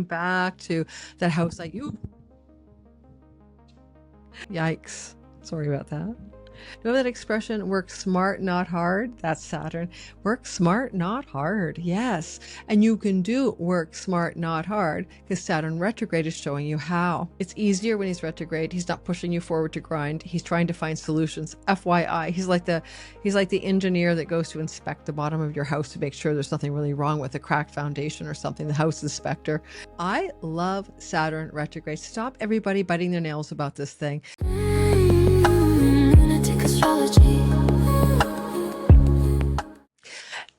going back to that house like you. Yikes. Sorry about that. Know that expression, work smart, not hard? That's Saturn. Work smart, not hard. Yes. And you can do work smart, not hard, because Saturn retrograde is showing you how. It's easier when he's retrograde. He's not pushing you forward to grind. He's trying to find solutions. FYI, he's like the engineer that goes to inspect the bottom of your house to make sure there's nothing really wrong with a cracked foundation or something, the house inspector. I love Saturn retrograde. Stop everybody biting their nails about this thing. Astrology.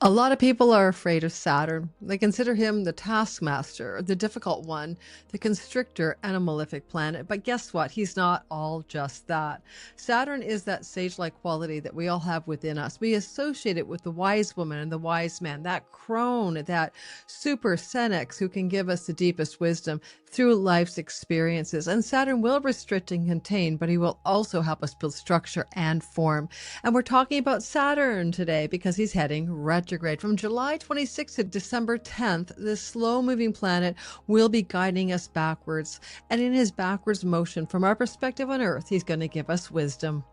A lot of people are afraid of Saturn. They consider him the taskmaster, the difficult one, the constrictor, and a malefic planet. But guess what? He's not all just that. Saturn is that sage-like quality that we all have within us. We associate it with the wise woman and the wise man, that crone, that super senex who can give us the deepest wisdom through life's experiences. And Saturn will restrict and contain, but he will also help us build structure and form. And we're talking about Saturn today because he's heading retrograde. From July 26th to December 10th, this slow-moving planet will be guiding us backwards. And in his backwards motion, from our perspective on Earth, he's going to give us wisdom.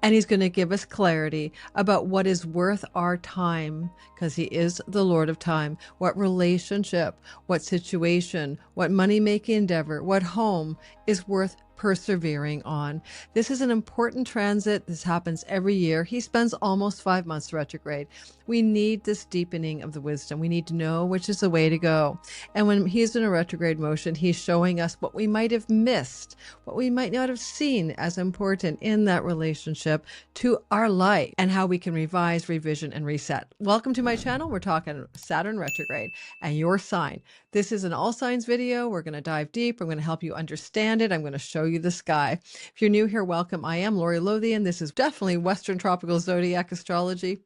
And he's going to give us clarity about what is worth our time, because he is the Lord of time. What relationship, what situation, what money-making endeavor, what home is worth persevering on. This is an important transit. This happens every year. He spends almost 5 months retrograde. We need this deepening of the wisdom. We need to know which is the way to go. And when he's in a retrograde motion, he's showing us what we might have missed, what we might not have seen as important in that relationship to our life, and how we can revise, revision, and reset. Welcome to my channel. We're talking Saturn retrograde and your sign. This is an all signs video. We're going to dive deep. I'm going to help you understand it. I'm going to show you the sky. If you're new here, welcome. I am Lori Lothian. This is definitely Western tropical zodiac astrology,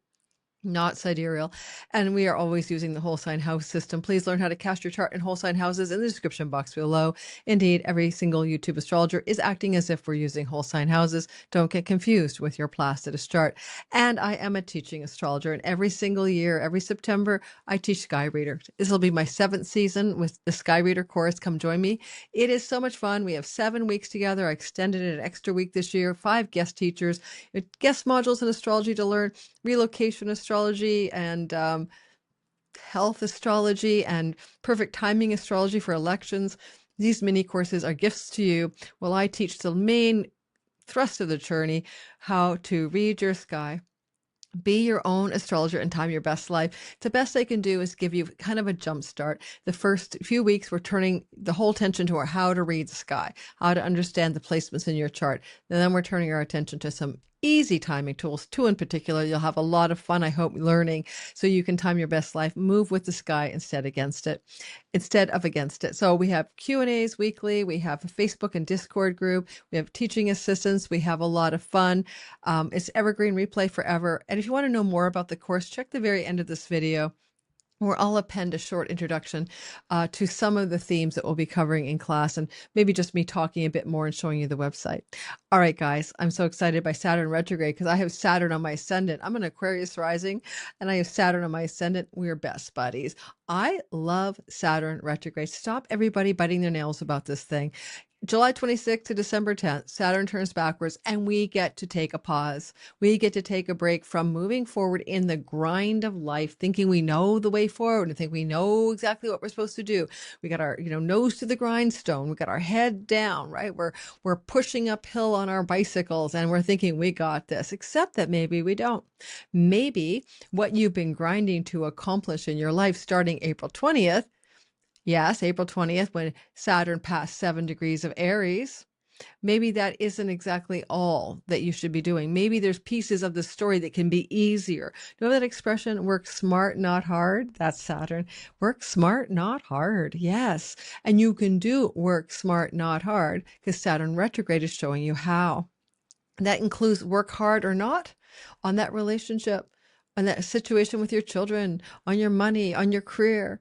not sidereal. And we are always using the whole sign house system. Please learn how to cast your chart in whole sign houses in the description box below. Indeed, every single YouTube astrologer is acting as if we're using whole sign houses. Don't get confused with your Placidus chart. And I am a teaching astrologer. And every single year, every September, I teach Sky Reader. This will be my 7th season with the Sky Reader course. Come join me. It is so much fun. We have 7 weeks together. I extended it an extra week this year. 5 guest teachers, guest modules in astrology to learn, relocation astrology and health astrology and perfect timing astrology for elections. These mini courses are gifts to you. Well, I teach the main thrust of the journey, how to read your sky, be your own astrologer, and time your best life. The best I can do is give you kind of a jump start. The first few weeks, we're turning the whole attention to how to read the sky, how to understand the placements in your chart. And then we're turning our attention to some easy timing tools, 2 in particular. You'll have a lot of fun, I hope, learning so you can time your best life, move with the sky instead of against it. So we have Q&As weekly. We have a Facebook and Discord group. We have teaching assistants. We have a lot of fun. It's evergreen, replay forever. And if you want to know more about the course, check the very end of this video, where I'll append a short introduction to some of the themes that we'll be covering in class, and maybe just me talking a bit more and showing you the website. All right, guys, I'm so excited by Saturn retrograde because I have Saturn on my ascendant. I'm an Aquarius rising, and I have Saturn on my ascendant. We're best buddies. I love Saturn retrograde. Stop everybody biting their nails about this thing. July 26th to December 10th, Saturn turns backwards, and we get to take a pause. We get to take a break from moving forward in the grind of life, thinking we know the way forward and think we know exactly what we're supposed to do. We got our, nose to the grindstone. We got our head down, right? We're pushing uphill on our bicycles, and we're thinking we got this, except that maybe we don't. Maybe what you've been grinding to accomplish in your life starting April 20th, yes, April 20th, when Saturn passed 7 degrees of Aries, maybe that isn't exactly all that you should be doing. Maybe there's pieces of the story that can be easier. Know that expression, work smart, not hard? That's Saturn. Work smart, not hard. Yes. And you can do work smart, not hard, because Saturn retrograde is showing you how. That includes work hard or not on that relationship, on that situation with your children, on your money, on your career,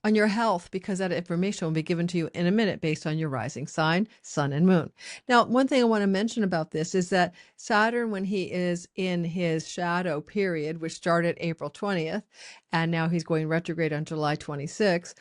on your health, because that information will be given to you in a minute based on your rising sign, sun, and moon. Now, one thing I want to mention about this is that Saturn, when he is in his shadow period, which started April 20th, and now he's going retrograde on July 26th,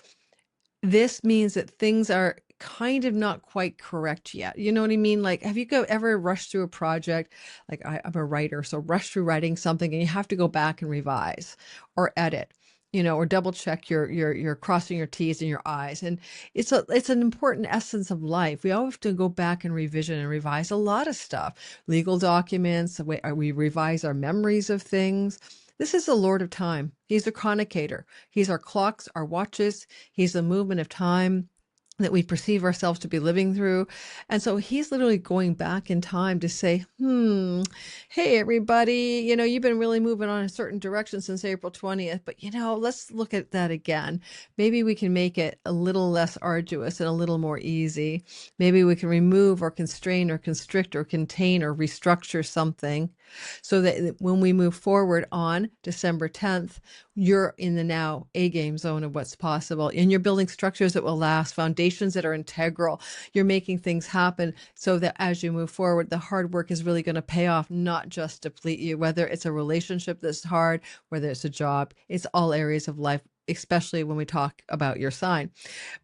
This means that things are kind of not quite correct yet. You know what I mean? Like, have you ever rushed through a project? Like, I'm a writer, so rush through writing something and you have to go back and revise or edit, or double check your crossing your T's and your I's. And it's an important essence of life. We all have to go back and revision and revise a lot of stuff, legal documents. We revise our memories of things. This is the Lord of Time. He's the chronicator. He's our clocks, our watches. He's the movement of time that we perceive ourselves to be living through. And so he's literally going back in time to say, hey, everybody, you've been really moving on a certain direction since April 20th, but, let's look at that again. Maybe we can make it a little less arduous and a little more easy. Maybe we can remove or constrain or constrict or contain or restructure something so that when we move forward on December 10th, you're in the now A-game zone of what's possible. And you're building structures that will last, foundations that are integral. You're making things happen so that as you move forward, the hard work is really going to pay off, not just deplete you. Whether it's a relationship that's hard, whether it's a job, it's all areas of life, especially when we talk about your sign.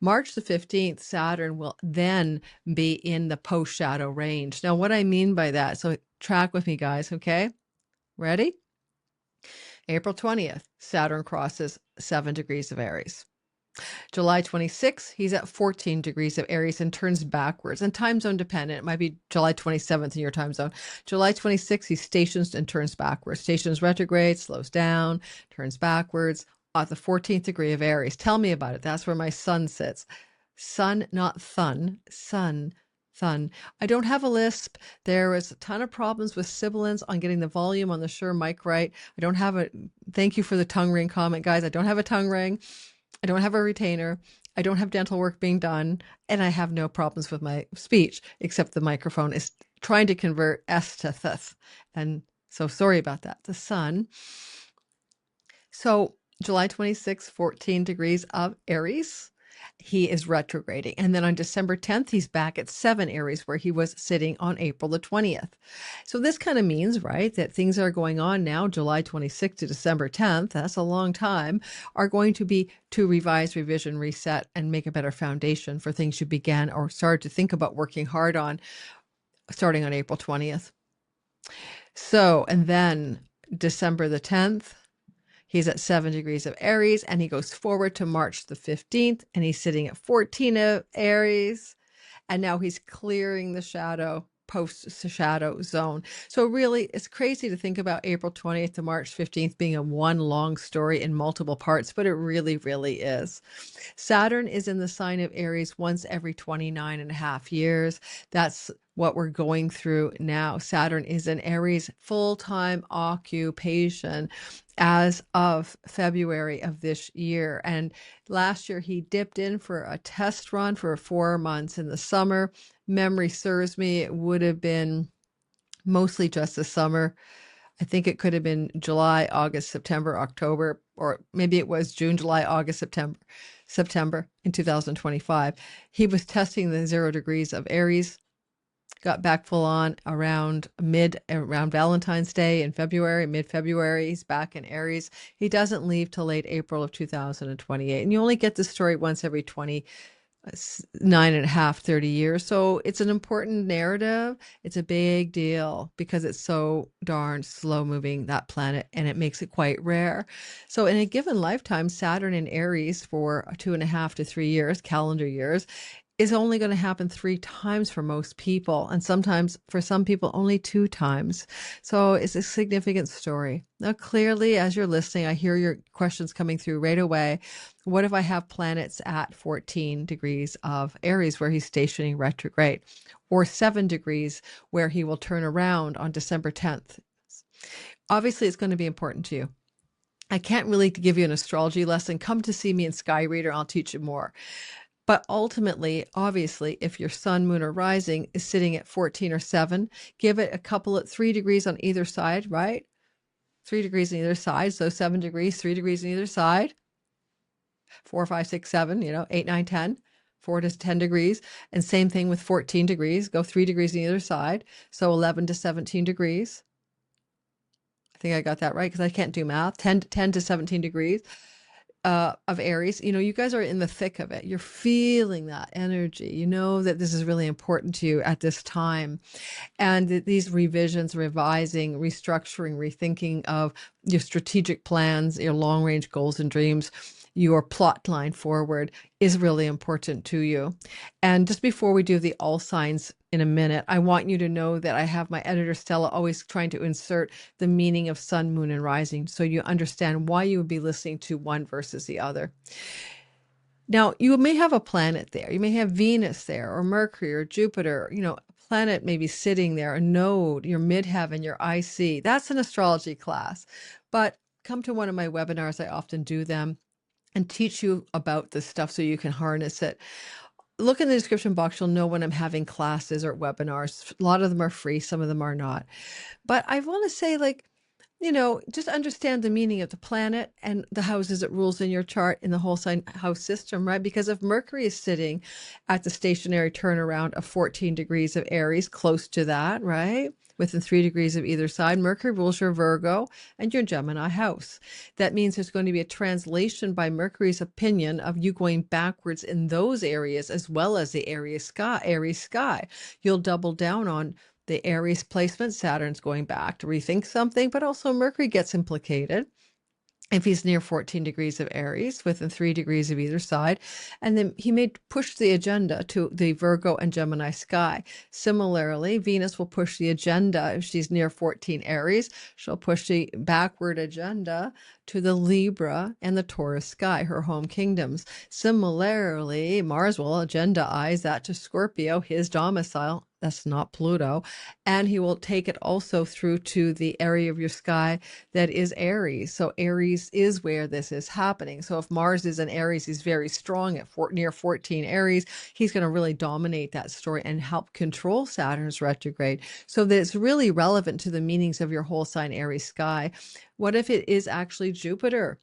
March the 15th, Saturn will then be in the post-shadow range. Now, what I mean by that, so track with me, guys, okay? Ready? April 20th, Saturn crosses 7 degrees of Aries. July 26th, he's at 14 degrees of Aries and turns backwards, and time zone dependent. It might be July 27th in your time zone. July 26th, he stations and turns backwards. Stations retrograde, slows down, turns backwards at the 14th degree of Aries. Tell me about it. That's where my sun sits. Sun, not thun. Sun. Fun. I don't have a lisp. There was a ton of problems with sibilance on getting the volume on the Shure mic right. Thank you for the tongue ring comment, guys. I don't have a tongue ring. I don't have a retainer. I don't have dental work being done. And I have no problems with my speech, except the microphone is trying to convert S to th. And so sorry about that. The sun. So July 26th, 14 degrees of Aries. He is retrograding. And then on December 10th, he's back at 7 Aries, where he was sitting on April the 20th. So this kind of means, right, that things are going on now, July 26th to December 10th, that's a long time, are going to be to revise, revision, reset, and make a better foundation for things you began or started to think about working hard on starting on April 20th. So, and then December the 10th, he's at 7 degrees of Aries, and he goes forward to March the 15th, and he's sitting at 14 of Aries, and now he's clearing the post-shadow zone. So really, it's crazy to think about April 20th to March 15th being a one long story in multiple parts, but it really, really is. Saturn is in the sign of Aries once every 29 and a half years. That's what we're going through now. Saturn is in Aries full-time occupation as of February of this year. And last year he dipped in for a test run for 4 months in the summer. Memory serves me, it would have been mostly just the summer. I think it could have been July, August, September, October, or maybe it was June, July, August, September in 2025. He was testing the 0 degrees of Aries, got back full on around Valentine's Day in February, mid-February. He's back in Aries. He doesn't leave till late April of 2028. And you only get the story once every 30 years. So it's an important narrative. It's a big deal because it's so darn slow moving, that planet, and it makes it quite rare. So in a given lifetime, Saturn in Aries for 2.5 to 3 years, calendar years, is only going to happen 3 times for most people, and sometimes for some people only 2 times. So it's a significant story. Now, clearly, as you're listening, I hear your questions coming through right away. What if I have planets at 14 degrees of Aries where he's stationing retrograde, or 7 degrees where he will turn around on December 10th? Obviously, it's going to be important to you. I can't really give you an astrology lesson. Come to see me in Sky Reader. I'll teach you more. But ultimately, obviously, if your sun, moon, or rising is sitting at 14 or 7, give it a couple of 3 degrees on either side, right? 3 degrees on either side. So 7 degrees, 3 degrees on either side. 4, 5, 6, 7, 8, 9, 10, 4 to 10 degrees. And same thing with 14 degrees. Go 3 degrees on either side. So 11 to 17 degrees. I think I got that right because I can't do math. 10 to 17 degrees. of Aries, you guys are in the thick of it. You're feeling that energy. You know that this is really important to you at this time. And these revisions, revising, restructuring, rethinking of your strategic plans, your long range goals and dreams, your plot line forward is really important to you. And just before we do the all signs in a minute, I want you to know that I have my editor Stella always trying to insert the meaning of sun, moon, and rising so you understand why you would be listening to one versus the other. Now, you may have a planet there. You may have Venus there, or Mercury, or Jupiter, a planet maybe sitting there, a node, your midheaven, your IC. That's an astrology class. But come to one of my webinars, I often do them, and teach you about this stuff so you can harness it. Look in the description box. You'll know when I'm having classes or webinars. A lot of them are free. Some of them are not. But I want to say, just understand the meaning of the planet and the houses it rules in your chart in the whole sign house system, right? Because if Mercury is sitting at the stationary turnaround of 14 degrees of Aries, close to that, right? Within 3 degrees of either side, Mercury rules your Virgo and your Gemini house. That means there's going to be a translation by Mercury's opinion of you going backwards in those areas as well as the Aries sky. You'll double down on the Aries placement. Saturn's going back to rethink something, but also Mercury gets implicated if he's near 14 degrees of Aries, within 3 degrees of either side. And then he may push the agenda to the Virgo and Gemini sky. Similarly, Venus will push the agenda. If she's near 14 Aries, she'll push the backward agenda to the Libra and the Taurus sky, her home kingdoms. Similarly, Mars will agendaize that to Scorpio, his domicile. That's not Pluto. And he will take it also through to the area of your sky that is Aries. So Aries is where this is happening. So if Mars is in Aries, he's very strong at near 14 Aries. He's going to really dominate that story and help control Saturn's retrograde. So that it's really relevant to the meanings of your whole sign Aries sky. What if it is actually Jupiter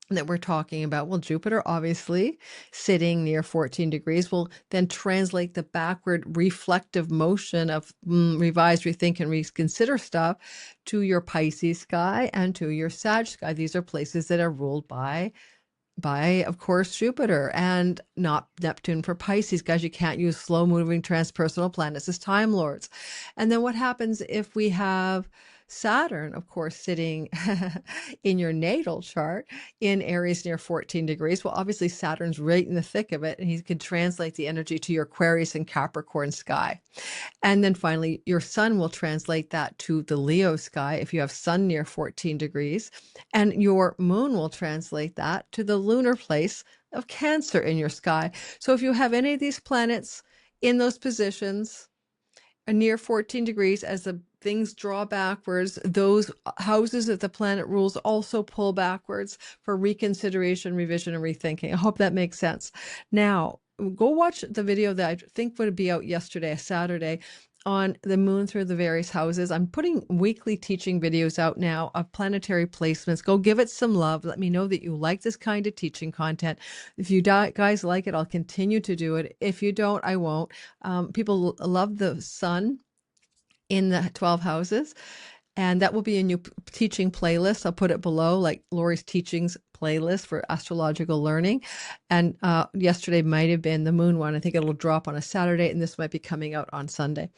that we're talking about? Well, Jupiter, obviously, sitting near 14 degrees, will then translate the backward reflective motion of revise, rethink, and reconsider stuff to your Pisces sky and to your Sag sky. These are places that are ruled by, of course, Jupiter, and not Neptune for Pisces. Guys, you can't use slow-moving transpersonal planets as time lords. And then what happens if we have Saturn, of course, sitting in your natal chart in Aries near 14 degrees? Well, obviously, Saturn's right in the thick of it, and he can translate the energy to your Aquarius and Capricorn sky. And then finally, your sun will translate that to the Leo sky if you have sun near 14 degrees. And your moon will translate that to the lunar place of Cancer in your sky. So if you have any of these planets in those positions near 14 degrees, as the things draw backwards, those houses that the planet rules also pull backwards for reconsideration, revision, and rethinking. I hope that makes sense. Now, go watch the video that I think would be out yesterday, Saturday, on the moon through the various houses. I'm putting weekly teaching videos out now of planetary placements. Go give it some love. Let me know that you like this kind of teaching content. If you guys like it, I'll continue to do it. If you don't, I won't. People love the sun in the 12 houses, and that will be a new teaching playlist. I'll put it below, like Lori's teachings playlist for astrological learning. And yesterday might have been the moon one. I think it'll drop on a Saturday, and this might be coming out on Sunday.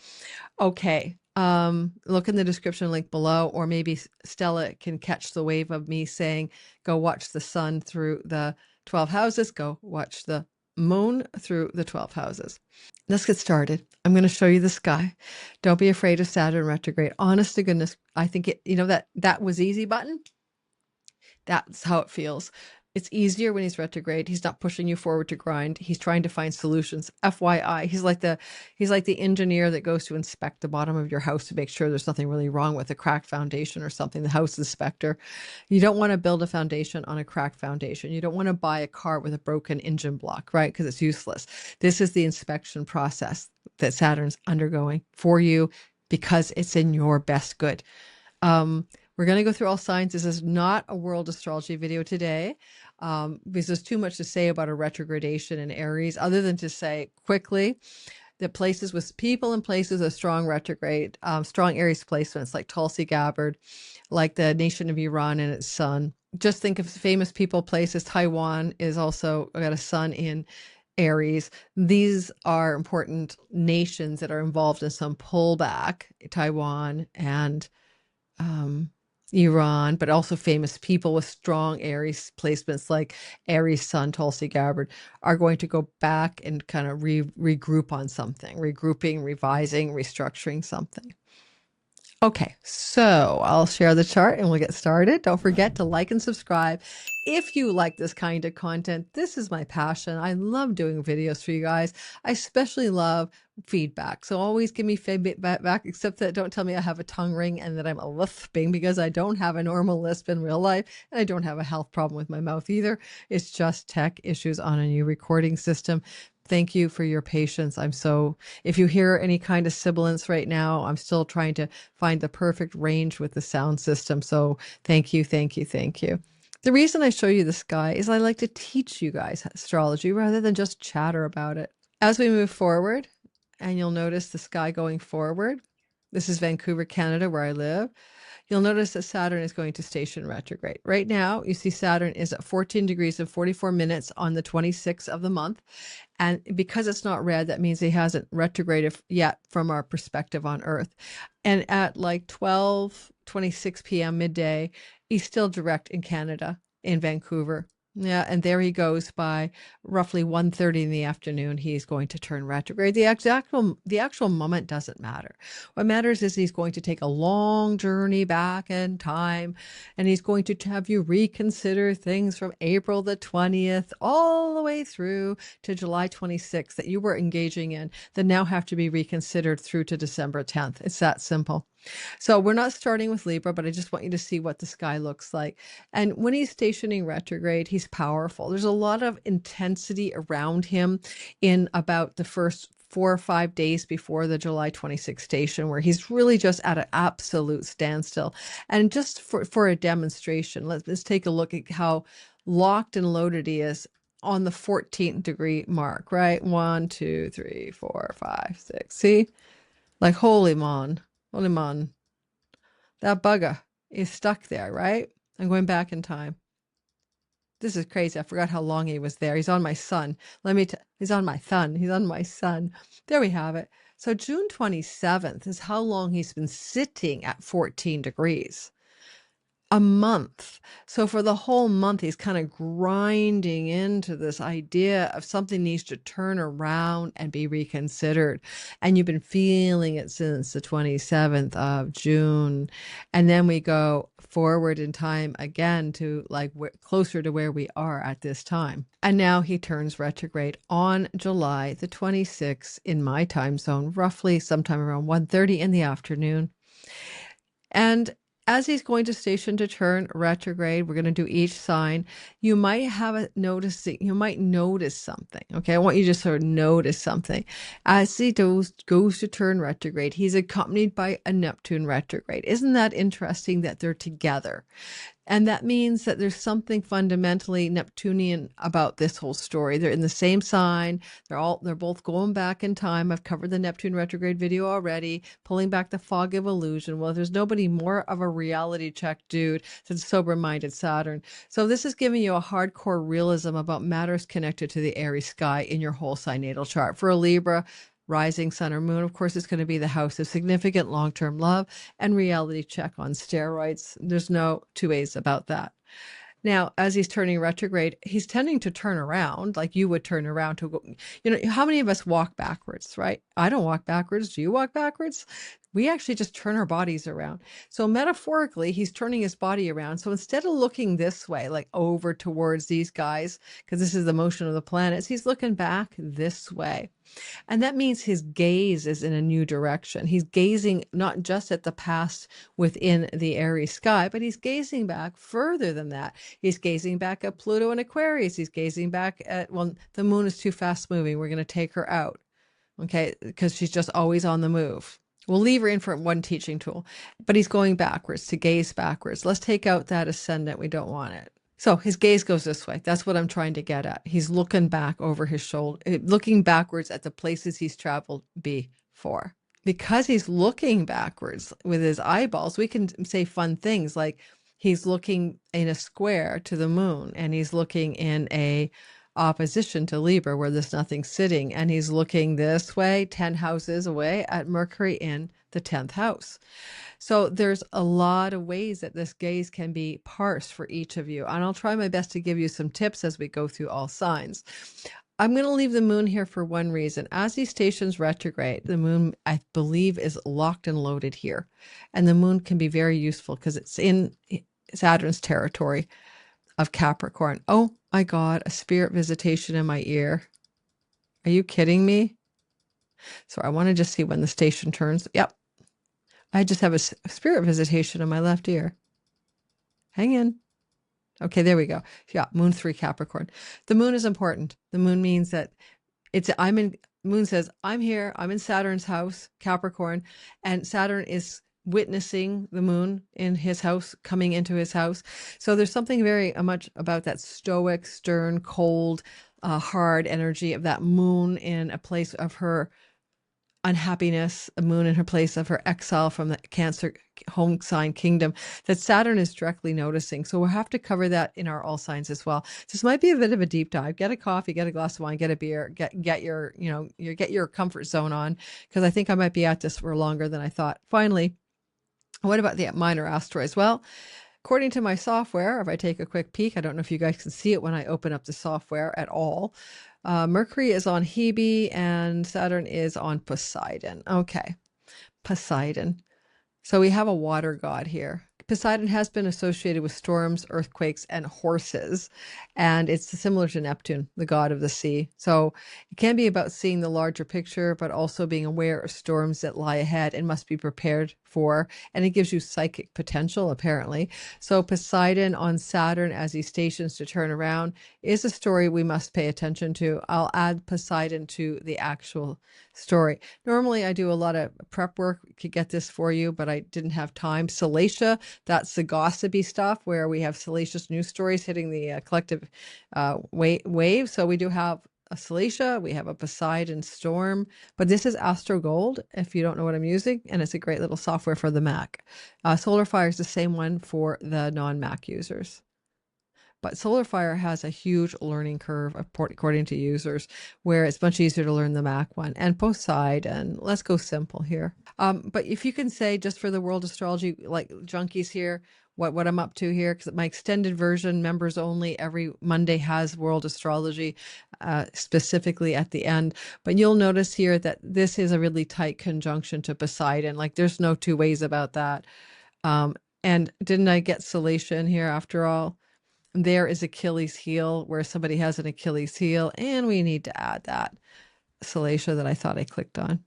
Okay. Look in the description link below, or maybe Stella can catch the wave of me saying, go watch the sun through the 12 houses. Go watch the moon through the 12 houses. Let's get started. I'm going to show you the sky. Don't be afraid of Saturn retrograde. Honest to goodness, I think that was easy button. That's how it feels. It's easier when he's retrograde. He's not pushing you forward to grind. He's trying to find solutions. FYI, he's like the engineer that goes to inspect the bottom of your house to make sure there's nothing really wrong with a cracked foundation or something. The house inspector. You don't want to build a foundation on a cracked foundation. You don't want to buy a car with a broken engine block, right? Because it's useless. This is the inspection process that Saturn's undergoing for you because it's in your best good. We're going to go through all signs. This is not a world astrology video today, because there's too much to say about a retrogradation in Aries, other than to say quickly that places with people and places with strong retrograde, strong Aries placements like Tulsi Gabbard, like the nation of Iran and its sun, just think of famous people, places. Taiwan is also got a sun in Aries. These are important nations that are involved in some pullback, Taiwan and Iran, but also famous people with strong Aries placements like Aries Sun, Tulsi Gabbard, are going to go back and kind of regroup on something, regrouping, revising, restructuring something. Okay, so I'll share the chart and we'll get started. Don't forget to like and subscribe if you like this kind of content. This is my passion. I love doing videos for you guys. I especially love feedback. So always give me feedback, except that don't tell me I have a tongue ring and that I'm a lisping, because I don't have a normal lisp in real life, and I don't have a health problem with my mouth either. It's just tech issues on a new recording system. Thank you for your patience. If you hear any kind of sibilance right now, I'm still trying to find the perfect range with the sound system. So thank you, thank you, thank you. The reason I show you the sky is I like to teach you guys astrology rather than just chatter about it. As we move forward, and you'll notice the sky going forward. This is Vancouver, Canada, where I live. You'll notice that Saturn is going to station retrograde. Right now, you see Saturn is at 14 degrees and 44 minutes on the 26th of the month. And because it's not red, that means he hasn't retrograded yet from our perspective on Earth. And at like 12:26 p.m. midday, he's still direct in Canada, in Vancouver. Yeah, and there he goes by roughly 1:30 in the afternoon. He's going to turn retrograde. The actual moment doesn't matter. What matters is he's going to take a long journey back in time, and he's going to have you reconsider things from April the 20th all the way through to July 26th that you were engaging in that now have to be reconsidered through to December 10th. It's that simple. So we're not starting with Libra, but I just want you to see what the sky looks like. And when he's stationing retrograde, he's powerful. There's a lot of intensity around him in about the first 4 or 5 days before the July 26th station, where he's really just at an absolute standstill. And just for a demonstration, let's take a look at how locked and loaded he is on the 14th degree mark, right? 1, 2, 3, 4, 5, 6. See? Like, holy man. Holy man. That bugger is stuck there, right? I'm going back in time. This is crazy. I forgot how long he was there. He's on my sun. He's on my thun. He's on my sun. There we have it. So June 27th is how long he's been sitting at 14 degrees. A month. So for the whole month, he's kind of grinding into this idea of something needs to turn around and be reconsidered. And you've been feeling it since the 27th of June. And then we go forward in time again to like closer to where we are at this time. And now he turns retrograde on July the 26th in my time zone, roughly sometime around 1:30 in the afternoon. And as he's going to station to turn retrograde, we're going to do each sign. You might you might notice something. Okay, I want you to sort of notice something. As he goes to turn retrograde, he's accompanied by a Neptune retrograde. Isn't that interesting that they're together? And that means that there's something fundamentally Neptunian about this whole story. They're in the same sign. They're both going back in time. I've covered the Neptune retrograde video already, pulling back the fog of illusion. Well, there's nobody more of a reality check dude than sober-minded Saturn. So this is giving you a hardcore realism about matters connected to the Aries sky in your whole sign natal chart. For a Libra, rising sun or moon, of course, it's going to be the house of significant long-term love and reality check on steroids. There's no two ways about that. Now, as he's turning retrograde, he's tending to turn around like you would turn around to go. How many of us walk backwards, right? I don't walk backwards. Do you walk backwards? We actually just turn our bodies around. So metaphorically, he's turning his body around. So instead of looking this way, like over towards these guys, because this is the motion of the planets, he's looking back this way. And that means his gaze is in a new direction. He's gazing not just at the past within the Aries sky, but he's gazing back further than that. He's gazing back at Pluto and Aquarius. He's gazing back at, well, the moon is too fast moving. We're going to take her out, okay, because she's just always on the move. We'll leave her in for one teaching tool, but he's going backwards to gaze backwards. Let's take out that ascendant. We don't want it. So his gaze goes this way. That's what I'm trying to get at. He's looking back over his shoulder, looking backwards at the places he's traveled before. Because he's looking backwards with his eyeballs, we can say fun things like he's looking in a square to the moon, and he's looking in a opposition to Libra where there's nothing sitting, and he's looking this way 10 houses away at Mercury in the 10th house. So there's a lot of ways that this gaze can be parsed for each of you, and I'll try my best to give you some tips as we go through all signs. I'm going to leave the moon here for one reason. As he stations retrograde, the moon, I believe, is locked and loaded here. And the moon can be very useful because it's in Saturn's territory of Capricorn. Oh my God, a spirit visitation in my ear. Are you kidding me? So I want to just see when the station turns. Yep. I just have a spirit visitation in my left ear. Hang in. Okay, there we go. Yeah, moon 3 Capricorn. The moon is important. The moon means that moon says, I'm here, I'm in Saturn's house, Capricorn, and Saturn is witnessing the moon in his house, coming into his house. So there's something very much about that stoic, stern, cold, hard energy of that moon in a place of her unhappiness, a moon in her place of her exile from the Cancer home sign kingdom that Saturn is directly noticing. So we'll have to cover that in our all signs as well. This might be a bit of a deep dive. Get a coffee, get a glass of wine, get a beer, get your comfort zone on, because I think I might be at this for longer than I thought. Finally, what about the minor asteroids? Well, according to my software, if I take a quick peek, I don't know if you guys can see it when I open up the software at all. Mercury is on Hebe and Saturn is on Poseidon. Okay, Poseidon. So we have a water god here. Poseidon has been associated with storms, earthquakes, and horses, and it's similar to Neptune, the god of the sea. So it can be about seeing the larger picture, but also being aware of storms that lie ahead and must be prepared for, and it gives you psychic potential, apparently. So Poseidon on Saturn as he stations to turn around is a story we must pay attention to. I'll add Poseidon to the actual story. Normally I do a lot of prep work to get this for you, but I didn't have time. Salacia, that's the gossipy stuff where we have salacious news stories hitting the collective wave. So we do have a Salacia, we have a Poseidon storm, but this is Astro Gold, if you don't know what I'm using, and it's a great little software for the Mac. SolarFire is the same one for the non-Mac users. But SolarFire has a huge learning curve according to users, where it's much easier to learn the Mac one. And Poseidon, let's go simple here. But if you can say, just for the world astrology, like junkies here, what I'm up to here, because my extended version, members only, every Monday has world astrology, specifically at the end. But you'll notice here that this is a really tight conjunction to Poseidon. Like there's no two ways about that. And didn't I get Salacia in here after all? There is Achilles heel, where somebody has an Achilles heel, and we need to add that Salacia that I thought I clicked on.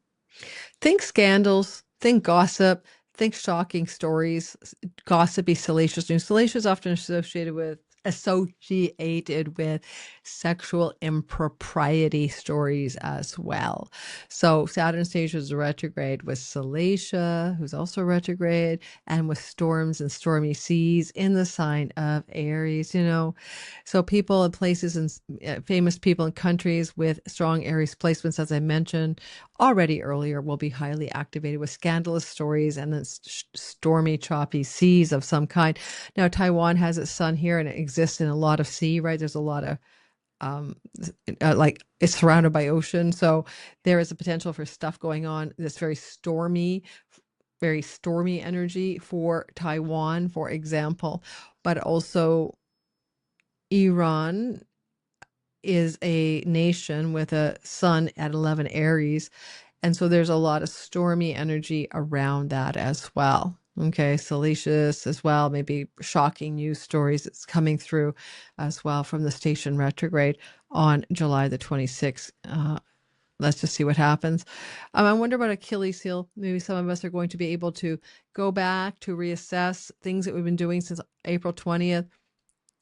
Think scandals, think gossip, think shocking stories, gossipy, salacious news. Salacious is often associated with sexual impropriety stories as well. So Saturn stations retrograde with Salacia, who's also retrograde, and with storms and stormy seas in the sign of Aries, So people and places and famous people and countries with strong Aries placements, as I mentioned already earlier, will be highly activated with scandalous stories and then stormy, choppy seas of some kind. Now, Taiwan has its sun here and it exists in a lot of sea, right? There's a lot of like it's surrounded by ocean. So there is a potential for stuff going on that's very stormy energy for Taiwan, for example. But also Iran is a nation with a sun at 11 Aries. And so there's a lot of stormy energy around that as well. Okay, salacious as well, maybe shocking news stories that's coming through as well from the station retrograde on July the 26th. Let's just see what happens. I wonder about Achilles heel. Maybe some of us are going to be able to go back to reassess things that we've been doing since April 20th,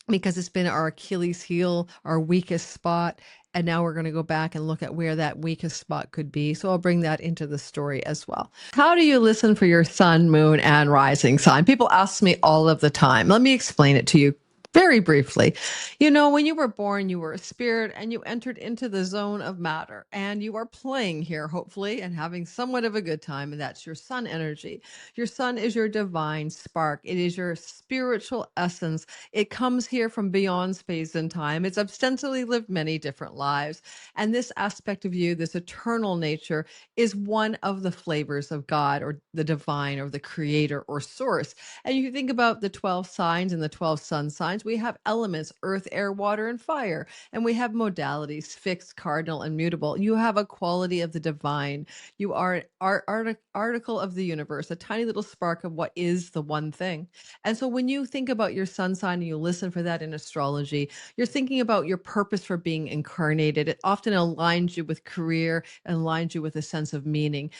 because it's been our Achilles heel, our weakest spot. And now we're going to go back and look at where that weakest spot could be. So I'll bring that into the story as well. How do you listen for your sun, moon, and rising sign? People ask me all of the time. Let me explain it to you Very briefly, you know, when you were born, you were a spirit and you entered into the zone of matter, and you are playing here, hopefully, and having somewhat of a good time. And that's your sun energy. Your sun is your divine spark, it is your spiritual essence. It comes here from beyond space and time. It's ostensibly lived many different lives. And this aspect of you, this eternal nature, is one of the flavors of God or the divine or the creator or source. And you think about the 12 signs and the 12 sun signs, we have elements earth, air, water, and fire. And we have modalities fixed, cardinal, and mutable. You have a quality of the divine. You are an article of the universe, a tiny little spark of what is the one thing. And so when you think about your sun sign and you listen for that in astrology, you're thinking about your purpose for being incarnated. It often aligns you with career and aligns you with a sense of meaning.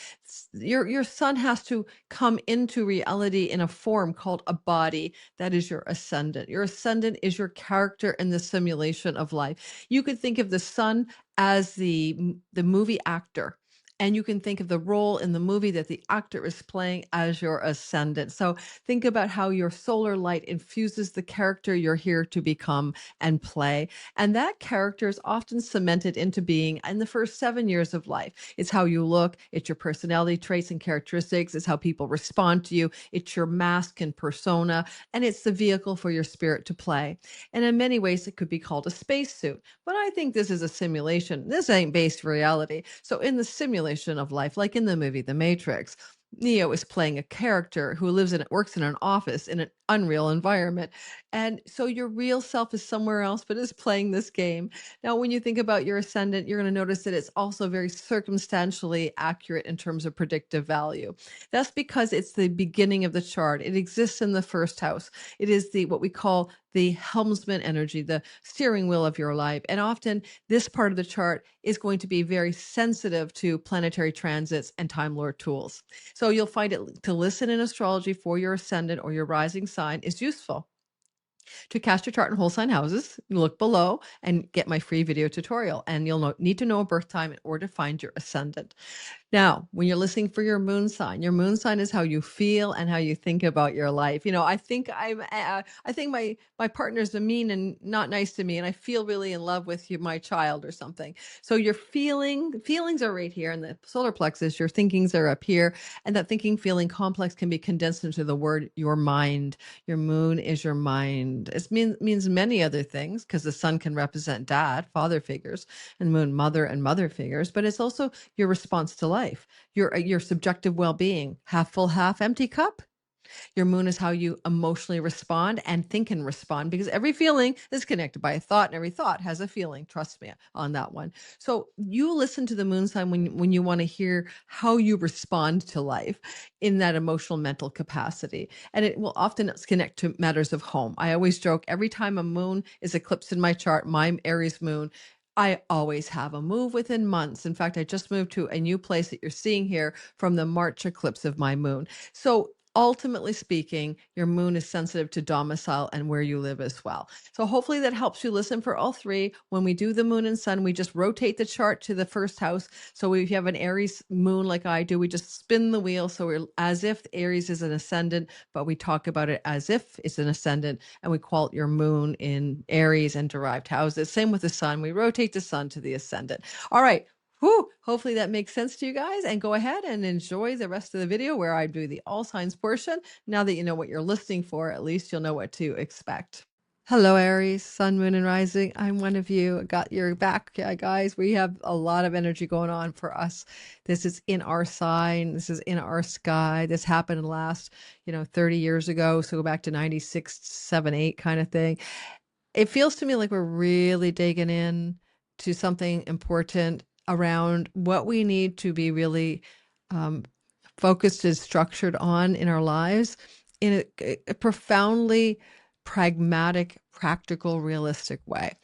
Your sun has to come into reality in a form called a body. That is your ascendant. Your ascendant is your character in the simulation of life. You could think of the sun as the movie actor, and you can think of the role in the movie that the actor is playing as your ascendant. So think about how your solar light infuses the character you're here to become and play. And that character is often cemented into being in the first 7 years of life. It's how you look, it's your personality traits and characteristics, it's how people respond to you, it's your mask and persona, and it's the vehicle for your spirit to play. And in many ways, it could be called a spacesuit. But I think this is a simulation. This ain't based reality. So in the simulation of life, like in the movie The Matrix, Neo is playing a character who works in an office in an unreal environment. And so your real self is somewhere else, but is playing this game. Now, when you think about your ascendant, you're going to notice that it's also very circumstantially accurate in terms of predictive value. That's because it's the beginning of the chart. It exists in the first house. It is what we call the helmsman energy, the steering wheel of your life. And often this part of the chart is going to be very sensitive to planetary transits and Time Lord tools. So you'll find it to listen in astrology for your ascendant or your rising sign is useful. To cast your chart in whole sign houses, look below and get my free video tutorial. And you'll need to know a birth time in order to find your ascendant. Now, when you're listening for your moon sign is how you feel and how you think about your life. You know, I think I think my partner's mean and not nice to me, and I feel really in love with my child or something. So your feelings are right here, and the solar plexus. Your thinkings are up here, and that thinking, feeling complex can be condensed into the word your mind. Your moon is your mind. It means many other things because the sun can represent dad, father figures, and moon, mother and mother figures. But it's also your response to life, your subjective well-being, half full, half empty cup. Your moon is how you emotionally respond and think and respond, because every feeling is connected by a thought, and every thought has a feeling. Trust me on that one. So you listen to the moon sign when you want to hear how you respond to life in that emotional mental capacity. And it will often connect to matters of home. I always joke, every time a moon is eclipsed in my chart, my Aries moon, I always have a move within months. In fact, I just moved to a new place that you're seeing here from the March eclipse of my moon. So ultimately speaking, your moon is sensitive to domicile and where you live as well. So hopefully that helps you listen for all three. When we do the moon and sun, we just rotate the chart to the first house. So if you have an Aries moon like I do, we just spin the wheel. So we're as if Aries is an ascendant, but we talk about it as if it's an ascendant, and we call it your moon in Aries and derived houses. Same with the sun. We rotate the sun to the ascendant. All right. Whew, hopefully that makes sense to you guys, and go ahead and enjoy the rest of the video where I do the all signs portion. Now that you know what you're listening for, at least you'll know what to expect. Hello, Aries, sun, moon, and rising. I'm one of you. Got your back, guys. We have a lot of energy going on for us. This is in our sign. This is in our sky. This happened last, 30 years ago. So go back to 96, 7, 8 kind of thing. It feels to me like we're really digging in to something important around what we need to be really focused and structured on in our lives in a profoundly pragmatic, practical, realistic way.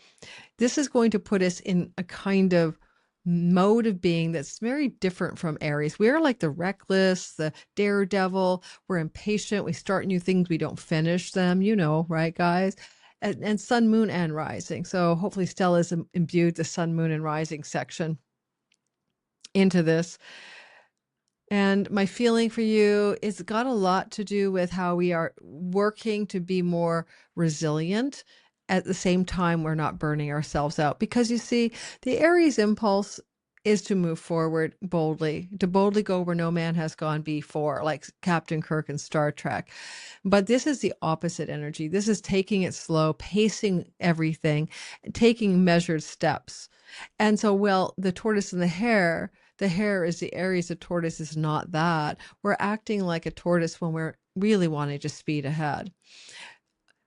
This is going to put us in a kind of mode of being that's very different from Aries. We're like the reckless, the daredevil. We're impatient. We start new things. We don't finish them, right, guys? And sun, moon, and rising. So hopefully Stella's imbued the sun, moon, and rising section into this. And my feeling for you is got a lot to do with how we are working to be more resilient. At the same time, we're not burning ourselves out. Because you see, the Aries impulse is to move forward boldly, to boldly go where no man has gone before, like Captain Kirk in Star Trek. But this is the opposite energy. This is taking it slow, pacing everything, taking measured steps. And so, well, the tortoise and the hare is the Aries, the tortoise is not that. We're acting like a tortoise when we're really wanting to speed ahead.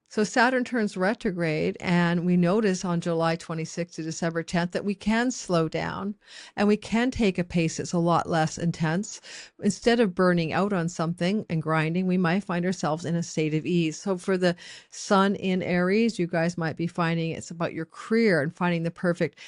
So Saturn turns retrograde, and we notice on July 26th to December 10th that we can slow down and we can take a pace that's a lot less intense. Instead of burning out on something and grinding, we might find ourselves in a state of ease. So for the sun in Aries, you guys might be finding it's about your career and finding the perfect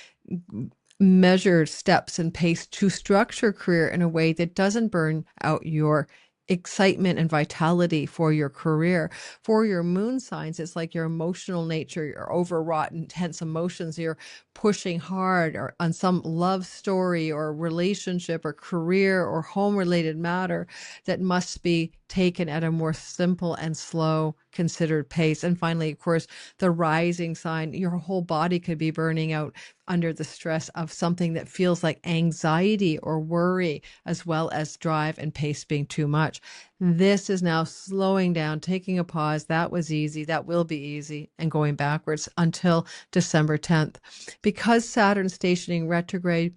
measured steps and pace to structure career in a way that doesn't burn out your excitement and vitality for your career. For your moon signs, it's like your emotional nature, your overwrought, intense emotions, you're pushing hard or on some love story or relationship or career or home related matter that must be taken at a more simple and slow, considered pace. And finally, of course, the rising sign, your whole body could be burning out under the stress of something that feels like anxiety or worry, as well as drive and pace being too much. This is now slowing down, taking a pause. That was easy. That will be easy, and going backwards until December 10th. Because Saturn stationing retrograde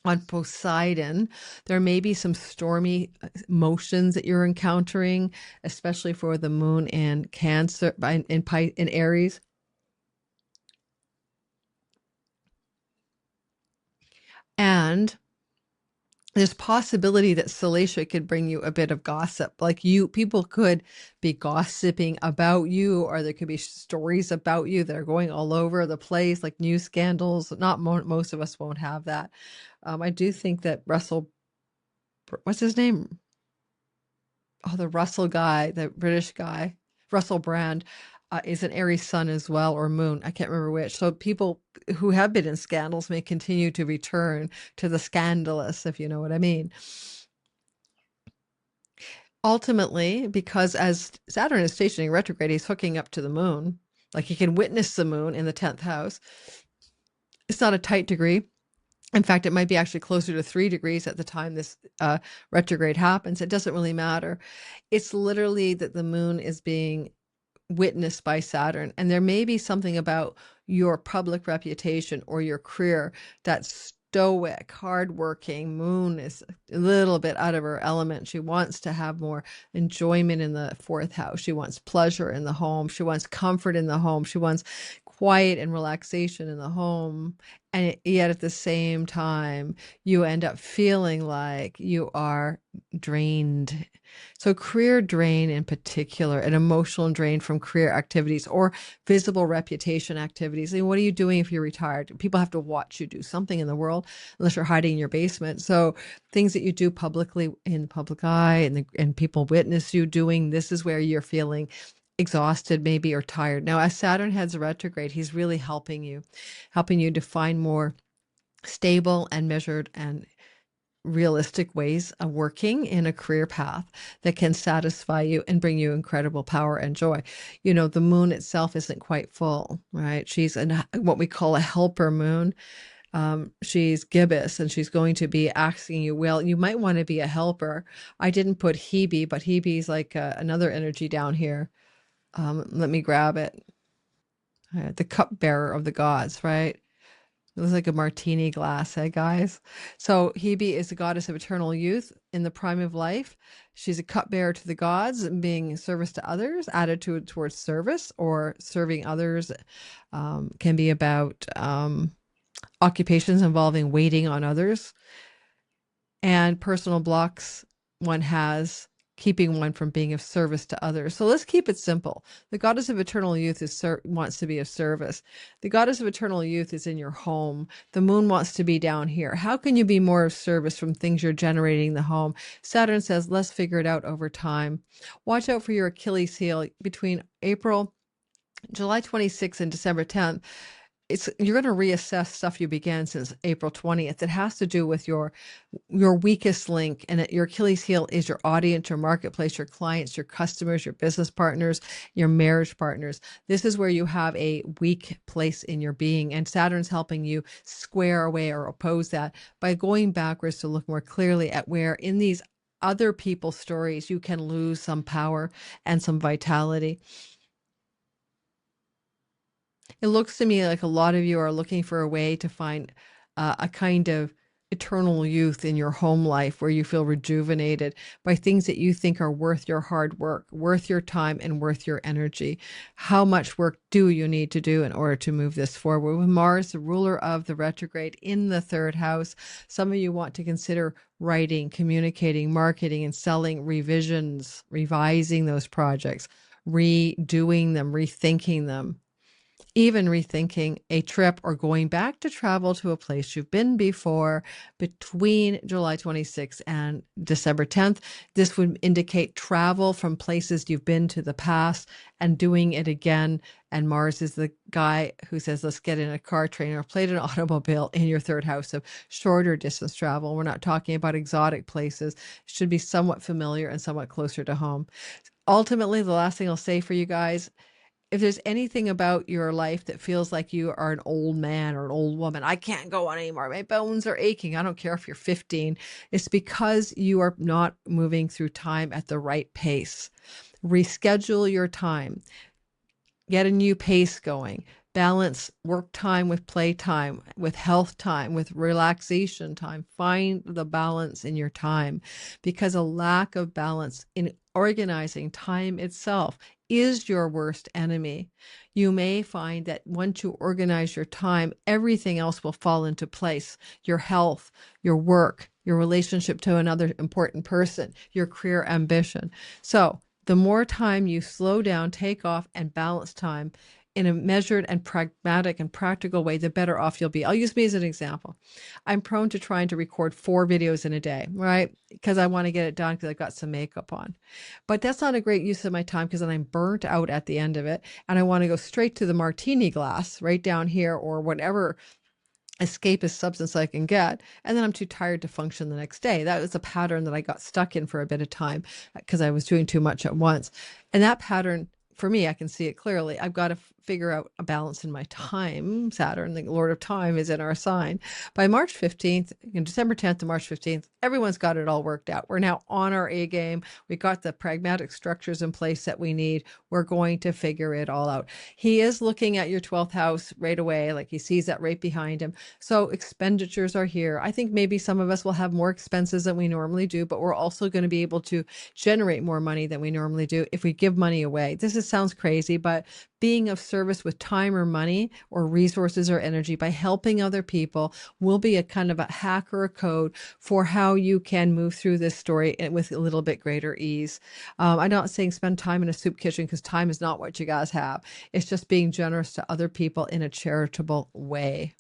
on Poseidon, there may be some stormy motions that you're encountering, especially for the moon in Cancer, in Aries. And there's possibility that Salacia could bring you a bit of gossip. Like people could be gossiping about you, or there could be stories about you that are going all over the place, like news scandals. Not most of us won't have that. I do think that what's his name? Oh, the Russell guy, the British guy, Russell Brand, is an Aries sun as well, or moon. I can't remember which. So people who have been in scandals may continue to return to the scandalous, if you know what I mean. Ultimately, because as Saturn is stationing retrograde, he's hooking up to the moon. Like he can witness the moon in the 10th house. It's not a tight degree. In fact, it might be actually closer to 3 degrees at the time this retrograde happens. It doesn't really matter. It's literally that the moon is being witnessed by Saturn. And there may be something about your public reputation or your career that's stoic, hardworking. Moon is a little bit out of her element. She wants to have more enjoyment in the 4th house. She wants pleasure in the home. She wants comfort in the home. She wants quiet and relaxation in the home. And yet at the same time, you end up feeling like you are drained. So career drain in particular, an emotional drain from career activities or visible reputation activities. And what are you doing if you're retired? People have to watch you do something in the world, unless you're hiding in your basement. So things that you do publicly in the public eye and people witness you doing, this is where you're feeling exhausted maybe or tired. Now, as Saturn heads retrograde, he's really helping you to find more stable and measured and realistic ways of working in a career path that can satisfy you and bring you incredible power and joy. You know, the moon itself isn't quite full, right? She's what we call a helper moon. She's gibbous, and she's going to be asking you, well, you might want to be a helper. I didn't put Hebe, but Hebe's like another energy down here. Let me grab it. The cupbearer of the gods, right? It looks like a martini glass, hey guys? So Hebe is the goddess of eternal youth in the prime of life. She's a cupbearer to the gods, being service to others, attitude towards service or serving others. Can be about occupations involving waiting on others, and personal blocks one has keeping one from being of service to others. So let's keep it simple. The goddess of eternal youth wants to be of service. The goddess of eternal youth is in your home. The moon wants to be down here. How can you be more of service from things you're generating in the home? Saturn says, let's figure it out over time. Watch out for your Achilles heel between July 26th and December 10th. you're going to reassess stuff you began since April 20th. It has to do with your weakest link, and your Achilles heel is your audience, your marketplace, your clients, your customers, your business partners, your marriage partners. This is where you have a weak place in your being, and Saturn's helping you square away or oppose that by going backwards to look more clearly at where in these other people's stories you can lose some power and some vitality. It looks to me like a lot of you are looking for a way to find a kind of eternal youth in your home life where you feel rejuvenated by things that you think are worth your hard work, worth your time, and worth your energy. How much work do you need to do in order to move this forward? With Mars, the ruler of the retrograde, in the third house, some of you want to consider writing, communicating, marketing, and selling revisions, revising those projects, redoing them, rethinking them, even rethinking a trip or going back to travel to a place you've been before between July 26th and December 10th. This would indicate travel from places you've been to the past and doing it again. And Mars is the guy who says, let's get in a car, train, or plane, an automobile in your third house of shorter distance travel. We're not talking about exotic places. It should be somewhat familiar and somewhat closer to home. Ultimately, the last thing I'll say for you guys, if there's anything about your life that feels like you are an old man or an old woman, I can't go on anymore, my bones are aching, I don't care if you're 15, it's because you are not moving through time at the right pace. Reschedule your time. Get a new pace going. Balance work time with play time, with health time, with relaxation time. Find the balance in your time, because a lack of balance in organizing time itself is your worst enemy. You may find that once you organize your time, everything else will fall into place. Your health, your work, your relationship to another important person, your career ambition. So the more time you slow down, take off, and balance time in a measured and pragmatic and practical way, the better off you'll be. I'll use me as an example. I'm prone to trying to record 4 videos in a day, right? Because I want to get it done because I've got some makeup on. But that's not a great use of my time, because then I'm burnt out at the end of it. And I want to go straight to the martini glass right down here, or whatever escapist substance I can get, and then I'm too tired to function the next day. That was a pattern that I got stuck in for a bit of time because I was doing too much at once. And that pattern, for me, I can see it clearly. I've got to figure out a balance in my time. Saturn, the Lord of Time, is in our sign. By March 15th, December 10th to March 15th, everyone's got it all worked out. We're now on our A game. We got the pragmatic structures in place that we need. We're going to figure it all out. He is looking at your 12th house right away, like he sees that right behind him. So expenditures are here. I think maybe some of us will have more expenses than we normally do, but we're also going to be able to generate more money than we normally do if we give money away. Sounds crazy, but being of service with time or money or resources or energy by helping other people will be a kind of a hack or a code for how you can move through this story with a little bit greater ease. I'm not saying spend time in a soup kitchen, because time is not what you guys have. It's just being generous to other people in a charitable way.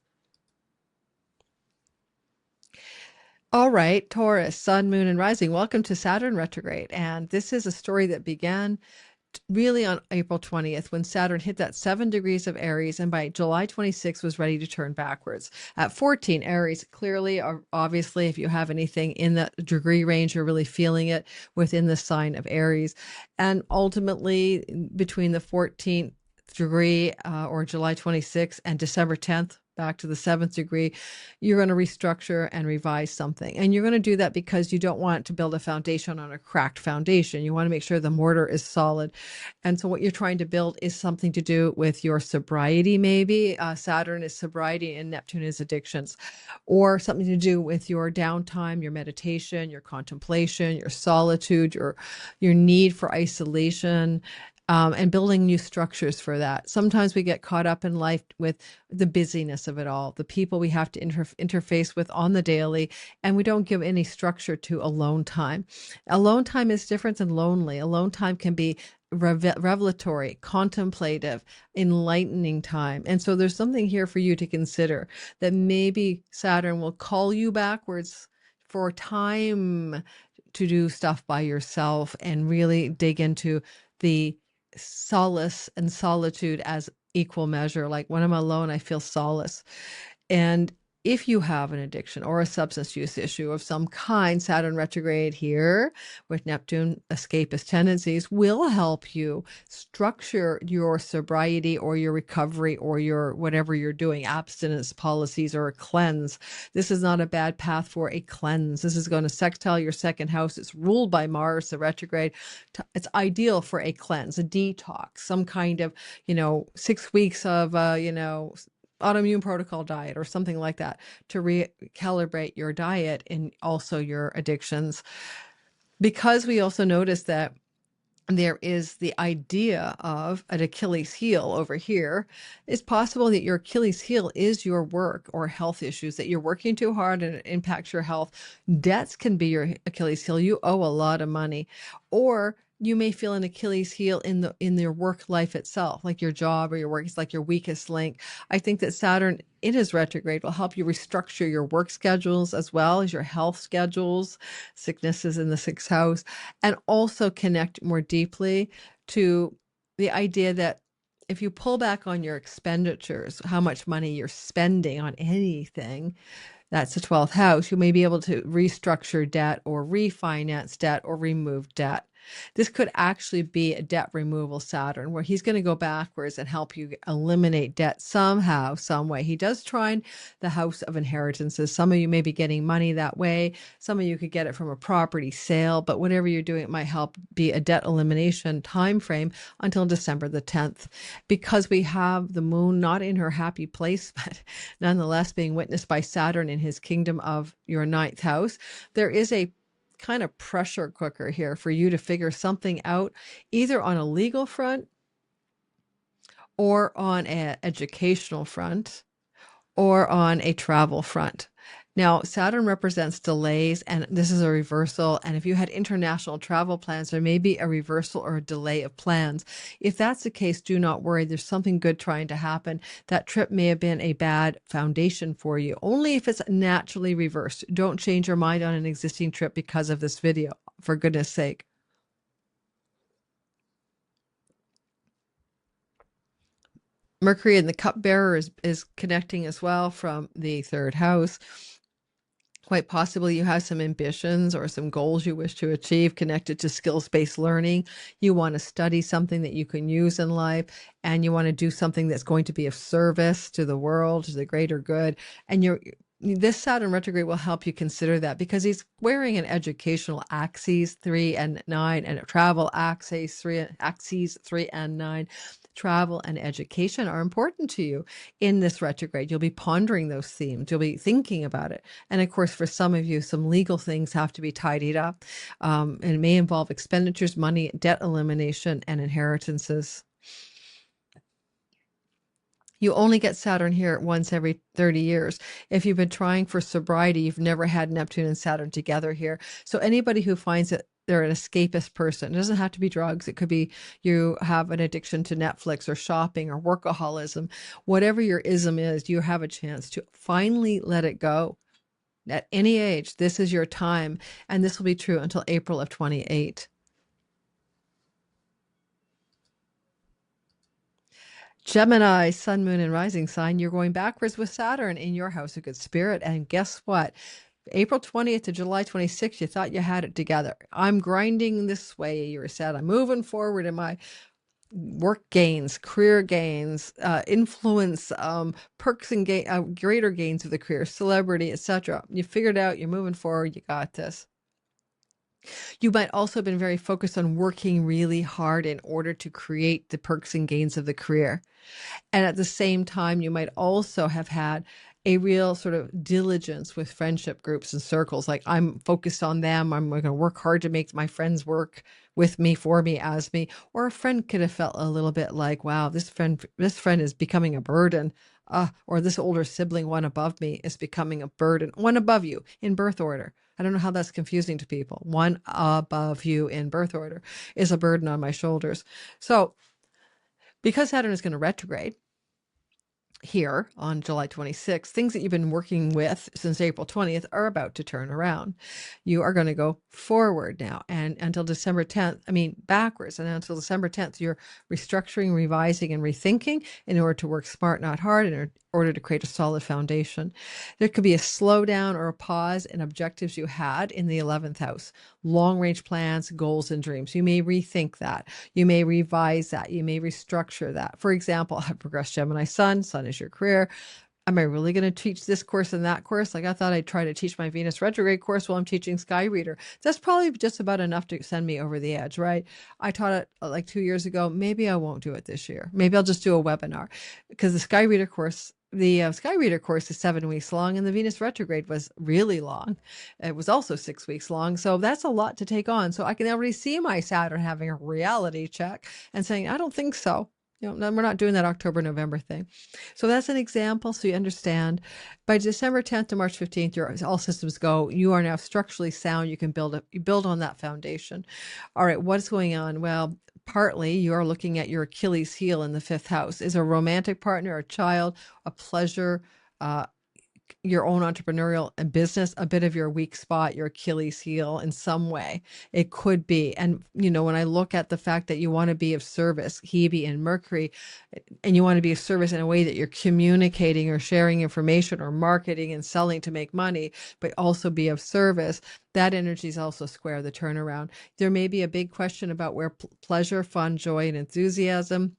All right, Taurus, Sun, Moon, and Rising. Welcome to Saturn Retrograde. And this is a story that began really on April 20th, when Saturn hit that 7 degrees of Aries, and by July 26th was ready to turn backwards. At 14, Aries, clearly, obviously, if you have anything in the degree range, you're really feeling it within the sign of Aries. And ultimately, between the 14th degree or July 26th and December 10th, back to the 7th degree, you're going to restructure and revise something. And you're going to do that because you don't want to build a foundation on a cracked foundation. You want to make sure the mortar is solid. And so what you're trying to build is something to do with your sobriety, maybe. Saturn is sobriety and Neptune is addictions. Or something to do with your downtime, your meditation, your contemplation, your solitude, your need for isolation. And building new structures for that. Sometimes we get caught up in life with the busyness of it all, the people we have to interface with on the daily, and we don't give any structure to alone time. Alone time is different than lonely. Alone time can be revelatory, contemplative, enlightening time. And so there's something here for you to consider, that maybe Saturn will call you backwards for time to do stuff by yourself and really dig into the solace and solitude as equal measure. Like when I'm alone, I feel solace. And if you have an addiction or a substance use issue of some kind, Saturn retrograde here with Neptune escapist tendencies will help you structure your sobriety or your recovery or your whatever you're doing, abstinence policies or a cleanse. This is not a bad path for a cleanse. This is going to sextile your second house. It's ruled by Mars, the retrograde. It's ideal for a cleanse, a detox, some kind of, 6 weeks of, autoimmune protocol diet or something like that to recalibrate your diet and also your addictions. Because we also notice that there is the idea of an Achilles heel over here, it's possible that your Achilles heel is your work or health issues, that you're working too hard and it impacts your health. Debts can be your Achilles heel. You owe a lot of money. Or you may feel an Achilles heel in your work life itself, like your job or your work is like your weakest link. I think that Saturn in his retrograde will help you restructure your work schedules as well as your health schedules, sicknesses in the sixth house, and also connect more deeply to the idea that if you pull back on your expenditures, how much money you're spending on anything, that's the 12th house, you may be able to restructure debt or refinance debt or remove debt. This could actually be a debt removal Saturn, where he's going to go backwards and help you eliminate debt somehow, some way. He does trine the house of inheritances. Some of you may be getting money that way. Some of you could get it from a property sale, but whatever you're doing, it might help be a debt elimination time frame until December the 10th. Because we have the moon not in her happy place, but nonetheless being witnessed by Saturn in his kingdom of your 9th house, there is a kind of pressure cooker here for you to figure something out, either on a legal front or on an educational front or on a travel front. Now, Saturn represents delays, and this is a reversal. And if you had international travel plans, there may be a reversal or a delay of plans. If that's the case, do not worry. There's something good trying to happen. That trip may have been a bad foundation for you, only if it's naturally reversed. Don't change your mind on an existing trip because of this video, for goodness sake. Mercury in the cupbearer is connecting as well from the 3rd house. Quite possibly you have some ambitions or some goals you wish to achieve connected to skills-based learning. You want to study something that you can use in life, and you want to do something that's going to be of service to the world, to the greater good. And this Saturn retrograde will help you consider that, because he's wearing an educational axes 3 and 9 and a travel axes 3 and 9. Travel and education are important to you in this retrograde. You'll be pondering those themes. You'll be thinking about it. And of course, for some of you, some legal things have to be tidied up. And it may involve expenditures, money, debt elimination, and inheritances. You only get Saturn here once every 30 years. If you've been trying for sobriety, you've never had Neptune and Saturn together here. So anybody who finds that they're an escapist person, it doesn't have to be drugs. It could be you have an addiction to Netflix or shopping or workaholism. Whatever your ism is, you have a chance to finally let it go. At any age, this is your time. And this will be true until April of 28. Gemini, sun, moon, and rising sign, you're going backwards with Saturn in your house of good spirit. And guess what? April 20th to July 26th, you thought you had it together. I'm grinding this way, you said. I'm moving forward in my work gains, career gains, influence, perks and greater gains of the career, celebrity, etc. You figured out, you're moving forward, you got this. You might also have been very focused on working really hard in order to create the perks and gains of the career. And at the same time, you might also have had a real sort of diligence with friendship groups and circles. Like, I'm focused on them. I'm going to work hard to make my friends work with me, for me, as me. Or a friend could have felt a little bit like, wow, this friend is becoming a burden. Or this older sibling, one above me, is becoming a burden. One above you in birth order. I don't know how that's confusing to people. One above you in birth order is a burden on my shoulders. So because Saturn is going to retrograde, here on July 26th, things that you've been working with since April 20th are about to turn around. You are going to go forward now, and until December 10th, backwards, and until December 10th, you're restructuring, revising, and rethinking in order to work smart, not hard, in order to create a solid foundation. There could be a slowdown or a pause in objectives you had in the 11th house, long-range plans, goals, and dreams. You may rethink that. You may revise that. You may restructure that. For example, I have progressed Gemini Sun is your career. Am I really going to teach this course and that course? Like, I thought I'd try to teach my Venus retrograde course while I'm teaching Sky Reader. That's probably just about enough to send me over the edge, right? I taught it like 2 years ago. Maybe I won't do it this year. Maybe I'll just do a webinar, because the Sky Reader course is 7 weeks long, and the Venus retrograde was really long. It was also 6 weeks long. So that's a lot to take on. So I can already see my Saturn having a reality check and saying, I don't think so. We're not doing that October, November thing. So that's an example, so you understand. By December 10th to March 15th, your all systems go. You are now structurally sound. You can build on that foundation. All right, what's going on? Well, partly you are looking at your Achilles heel in the 5th house. Is a romantic partner, a child, a pleasure, your own entrepreneurial and business, a bit of your weak spot, your Achilles heel in some way. It could be. And, when I look at the fact that you want to be of service, Hebe and Mercury, and you want to be of service in a way that you're communicating or sharing information or marketing and selling to make money, but also be of service, that energy is also square the turnaround. There may be a big question about where pleasure, fun, joy, and enthusiasm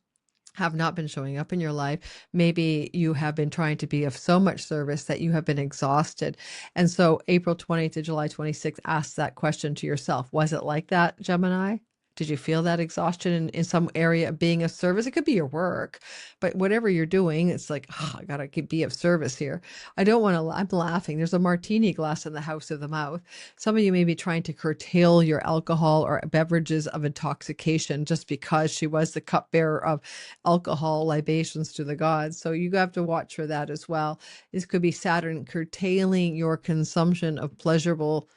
have not been showing up in your life. Maybe you have been trying to be of so much service that you have been exhausted. And so April 20th to July 26th, ask that question to yourself. Was it like that, Gemini? Did you feel that exhaustion in some area of being of service? It could be your work, but whatever you're doing, it's like, I got to be of service here. I'm laughing. There's a martini glass in the house of the mouth. Some of you may be trying to curtail your alcohol or beverages of intoxication just because she was the cupbearer of alcohol libations to the gods. So you have to watch for that as well. This could be Saturn curtailing your consumption of pleasurable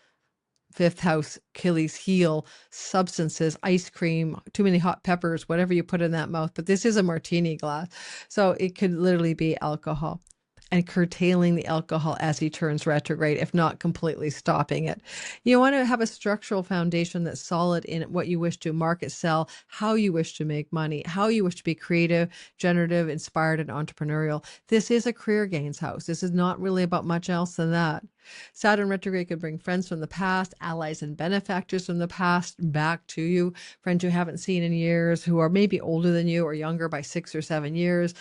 5th house Achilles heel substances, ice cream, too many hot peppers, whatever you put in that mouth. But this is a martini glass. So it could literally be alcohol, and curtailing the alcohol as he turns retrograde, if not completely stopping it. You want to have a structural foundation that's solid in what you wish to market, sell, how you wish to make money, how you wish to be creative, generative, inspired, and entrepreneurial. This is a career gains house. This is not really about much else than that. Saturn retrograde could bring friends from the past, allies and benefactors from the past back to you, friends you haven't seen in years who are maybe older than you or younger by 6 or 7 years.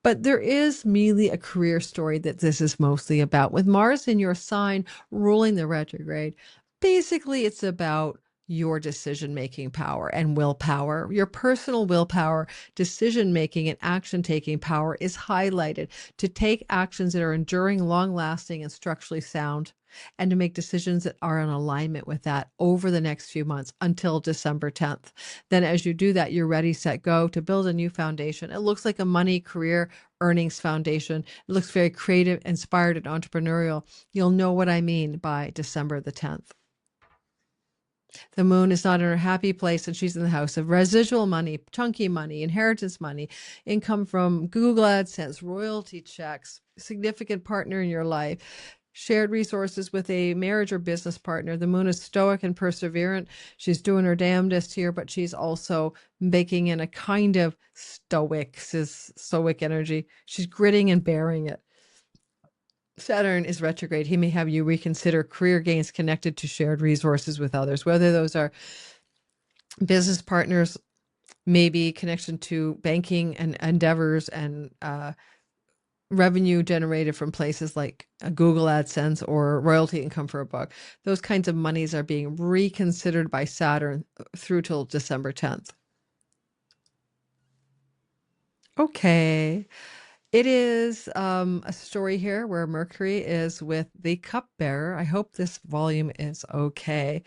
But there is merely a career story that this is mostly about. With Mars in your sign ruling the retrograde, basically it's about your decision-making power and willpower. Your personal willpower, decision-making, and action-taking power is highlighted to take actions that are enduring, long-lasting, and structurally sound, and to make decisions that are in alignment with that over the next few months until December 10th. Then as you do that, you're ready, set, go to build a new foundation. It looks like a money, career, earnings foundation. It looks very creative, inspired, and entrepreneurial. You'll know what I mean by December the 10th. The moon is not in her happy place, and she's in the house of residual money, chunky money, inheritance money, income from Google AdSense, royalty checks, significant partner in your life, shared resources with a marriage or business partner. The moon is stoic and perseverant. She's doing her damnedest here, but she's also baking in a kind of stoic energy. She's gritting and bearing it. Saturn is retrograde. He may have you reconsider career gains connected to shared resources with others, whether those are business partners, maybe connection to banking and endeavors and revenue generated from places like Google AdSense or royalty income for a book. Those kinds of monies are being reconsidered by Saturn through till December 10th. Okay. It is a story here where Mercury is with the cupbearer. I hope this volume is okay.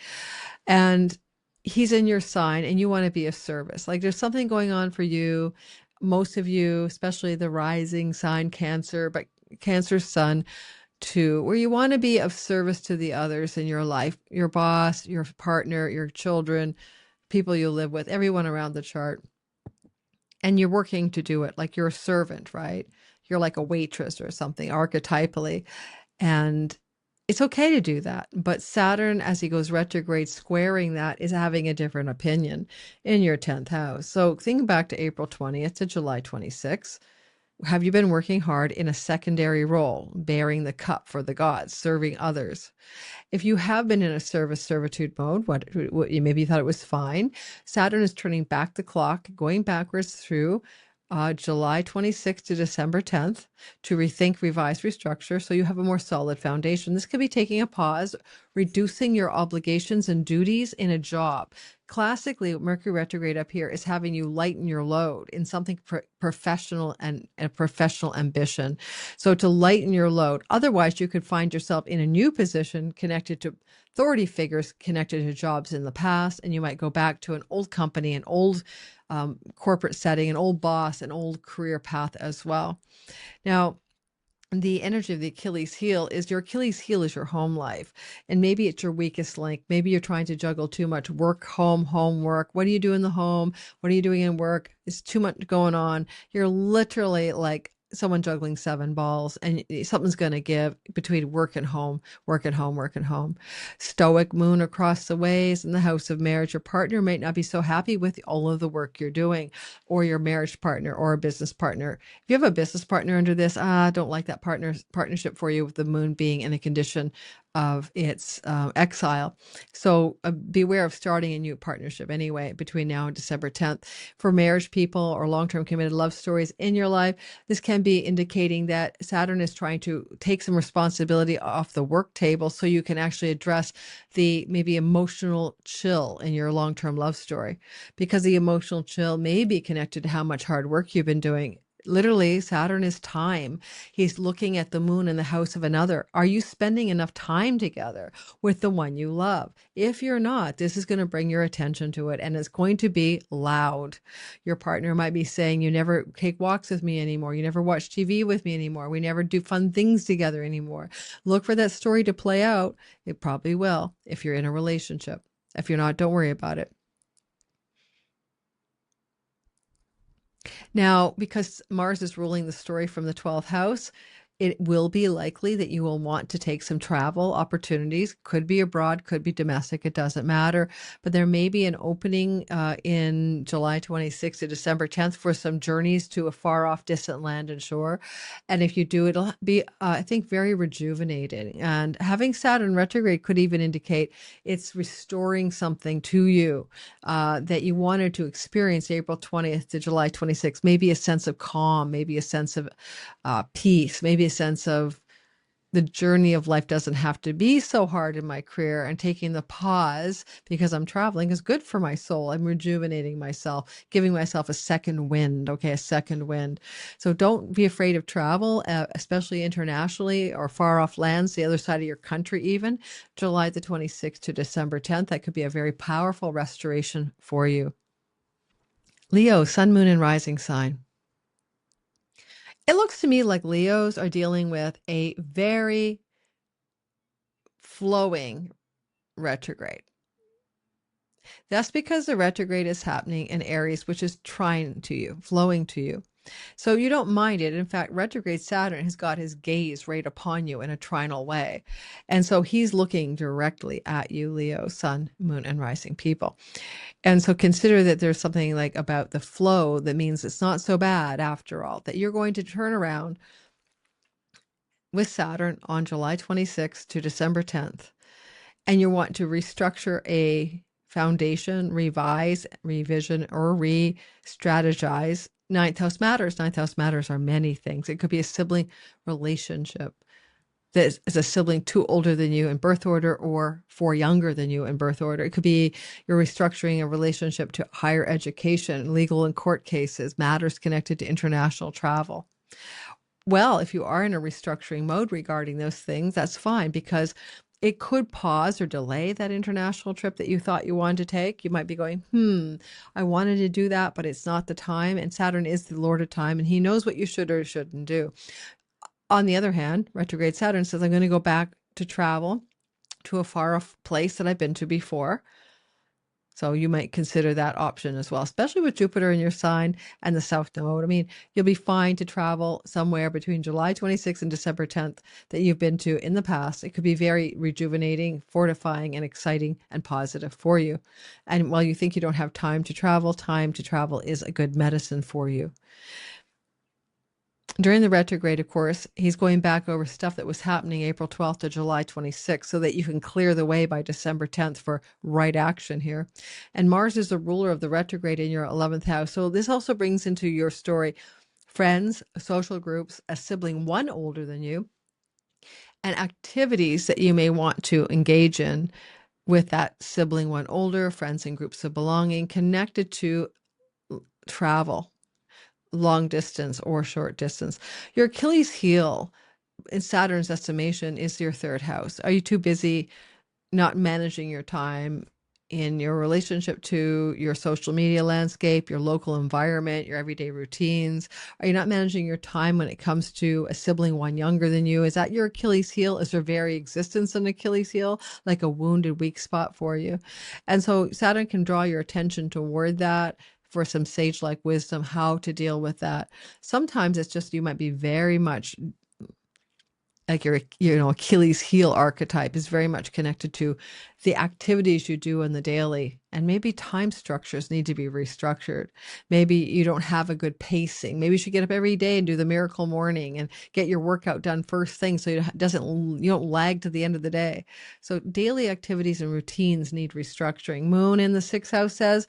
And he's in your sign and you want to be of service. Like there's something going on for you. Most of you, especially the rising sign Cancer, but Cancer's sun too, where you want to be of service to the others in your life, your boss, your partner, your children, people you live with, everyone around the chart. And you're working to do it like you're a servant, right? you're like a waitress or something archetypally. And it's okay to do that. But Saturn, as he goes retrograde, squaring that, is having a different opinion in your 10th house. So think back to April 20th to July 26th. Have you been working hard in a secondary role, bearing the cup for the gods, serving others? If you have been in a servitude mode, maybe you thought it was fine. Saturn is turning back the clock, going backwards through July 26th to December 10th to rethink, revise, restructure, so you have a more solid foundation. This could be taking a pause, reducing your obligations and duties in a job. Classically, Mercury retrograde up here is having you lighten your load in something professional and a professional ambition. So to lighten your load, otherwise you could find yourself in a new position connected to authority figures, connected to jobs in the past, and you might go back to an old company, an old corporate setting, an old boss, an old career path as well. Now, the energy of the Achilles heel is your home life. And maybe it's your weakest link. Maybe you're trying to juggle too much work, home, work. What do you do in the home? What are you doing in work? It's too much going on. You're literally like someone juggling 7 balls, and something's going to give between work and home, work and home, work and home. Stoic moon across the ways in the house of marriage. Your partner might not be so happy with all of the work you're doing, or your marriage partner or a business partner. If you have a business partner under this, don't like that partnership for you, with the moon being in a condition of its exile. So beware of starting a new partnership anyway between now and December 10th. For marriage people or long-term committed love stories in your life, this can be indicating that Saturn is trying to take some responsibility off the work table so you can actually address the maybe emotional chill in your long-term love story, because the emotional chill may be connected to how much hard work you've been doing. Literally, Saturn is time. He's looking at the moon in the house of another. Are you spending enough time together with the one you love? If you're not, this is going to bring your attention to it, and it's going to be loud. Your partner might be saying, you never take walks with me anymore. You never watch TV with me anymore. We never do fun things together anymore. Look for that story to play out. It probably will if you're in a relationship. If you're not, don't worry about it. Now, because Mars is ruling the story from the 12th house, it will be likely that you will want to take some travel opportunities. Could be abroad, could be domestic, it doesn't matter. But there may be an opening in July 26th to December 10th for some journeys to a far off distant land and shore. And if you do, it'll be, I think, very rejuvenating. And having Saturn retrograde could even indicate it's restoring something to you that you wanted to experience April 20th to July 26th. Maybe a sense of calm, maybe a sense of peace, maybe a sense of the journey of life doesn't have to be so hard in my career, and taking the pause because I'm traveling is good for my soul. I'm rejuvenating myself, giving myself a second wind. Okay, a second wind. So don't be afraid of travel, especially internationally or far off lands, the other side of your country even. July the 26th to December 10th, that could be a very powerful restoration for you. Leo, sun, moon, and rising sign. It looks to me like Leos are dealing with a very flowing retrograde. That's because the retrograde is happening in Aries, which is trine to you, flowing to you. So you don't mind it. In fact, retrograde Saturn has got his gaze right upon you in a trinal way. And so he's looking directly at you, Leo, sun, moon, and rising people. And so consider that there's something like about the flow that means it's not so bad after all, that you're going to turn around with Saturn on July 26th to December 10th, and you want to restructure a foundation, revise, revision, or re-strategize. Ninth house matters. Ninth house matters are many things. It could be a sibling relationship that is a sibling 2 older than you in birth order or 4 younger than you in birth order. It could be you're restructuring a relationship to higher education, legal and court cases, matters connected to international travel. Well, if you are in a restructuring mode regarding those things, that's fine, because it could pause or delay that international trip that you thought you wanted to take. You might be going, I wanted to do that, but it's not the time. And Saturn is the Lord of time, and he knows what you should or shouldn't do. On the other hand, retrograde Saturn says, I'm going to go back to travel to a far off place that I've been to before. So you might consider that option as well, especially with Jupiter in your sign and the South Node. I mean, you'll be fine to travel somewhere between July 26th and December 10th that you've been to in the past. It could be very rejuvenating, fortifying, and exciting and positive for you. And while you think you don't have time to travel is a good medicine for you. During the retrograde, of course, he's going back over stuff that was happening April 12th to July 26th so that you can clear the way by December 10th for right action here. And Mars is the ruler of the retrograde in your 11th house. So this also brings into your story friends, social groups, a sibling one older than you, and activities that you may want to engage in with that sibling one older, friends and groups of belonging connected to travel, long distance or short distance. Your Achilles heel in Saturn's estimation is your third house. Are you too busy not managing your time in your relationship to your social media landscape, your local environment, your everyday routines? Are you not managing your time when it comes to a sibling one younger than you? Is that your Achilles heel? Is your very existence an Achilles heel, like a wounded weak spot for you? And so Saturn can draw your attention toward that for some sage-like wisdom, how to deal with that. Sometimes it's just you might be very much like your Achilles heel archetype is very much connected to the activities you do in the daily, and maybe time structures need to be restructured. Maybe you don't have a good pacing. Maybe you should get up every day and do the miracle morning and get your workout done first thing so you don't lag to the end of the day. So daily activities and routines need restructuring. Moon in the 6th house says,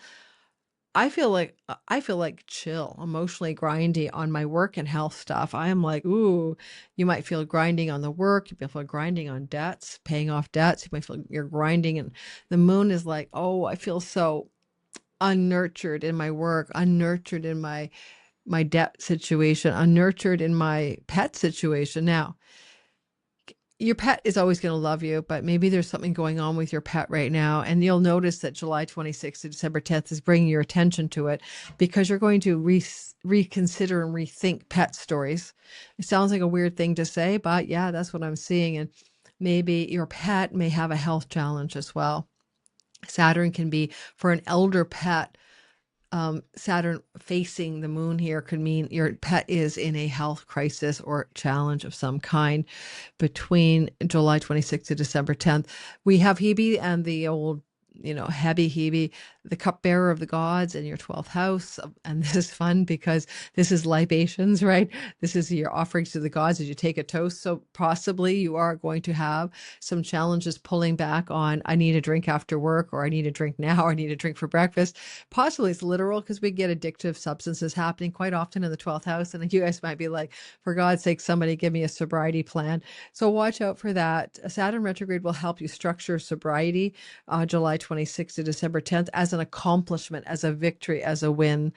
I feel like chill, emotionally grindy on my work and health stuff. I am like, ooh, you might feel grinding on the work. You might feel grinding on debts, paying off debts. You might feel you're grinding. And the moon is like, oh, I feel so unnurtured in my work, unnurtured in my debt situation, unnurtured in my pet situation. Now, your pet is always going to love you, but maybe there's something going on with your pet right now. And you'll notice that July 26th to December 10th is bringing your attention to it because you're going to reconsider and rethink pet stories. It sounds like a weird thing to say, but yeah, that's what I'm seeing. And maybe your pet may have a health challenge as well. Saturn can be, for an elder pet, Saturn facing the moon here could mean your pet is in a health crisis or challenge of some kind between July 26th to December 10th. We have Hebe and the old, Hebe, the cupbearer of the gods in your 12th house. And this is fun because this is libations, right? This is your offerings to the gods as you take a toast. So possibly you are going to have some challenges pulling back on, I need a drink after work, or I need a drink now, or I need a drink for breakfast. Possibly it's literal because we get addictive substances happening quite often in the 12th house. And you guys might be like, for God's sake, somebody give me a sobriety plan. So watch out for that. Saturn retrograde will help you structure sobriety July 26th to December 10th as an accomplishment, as a victory, as a win.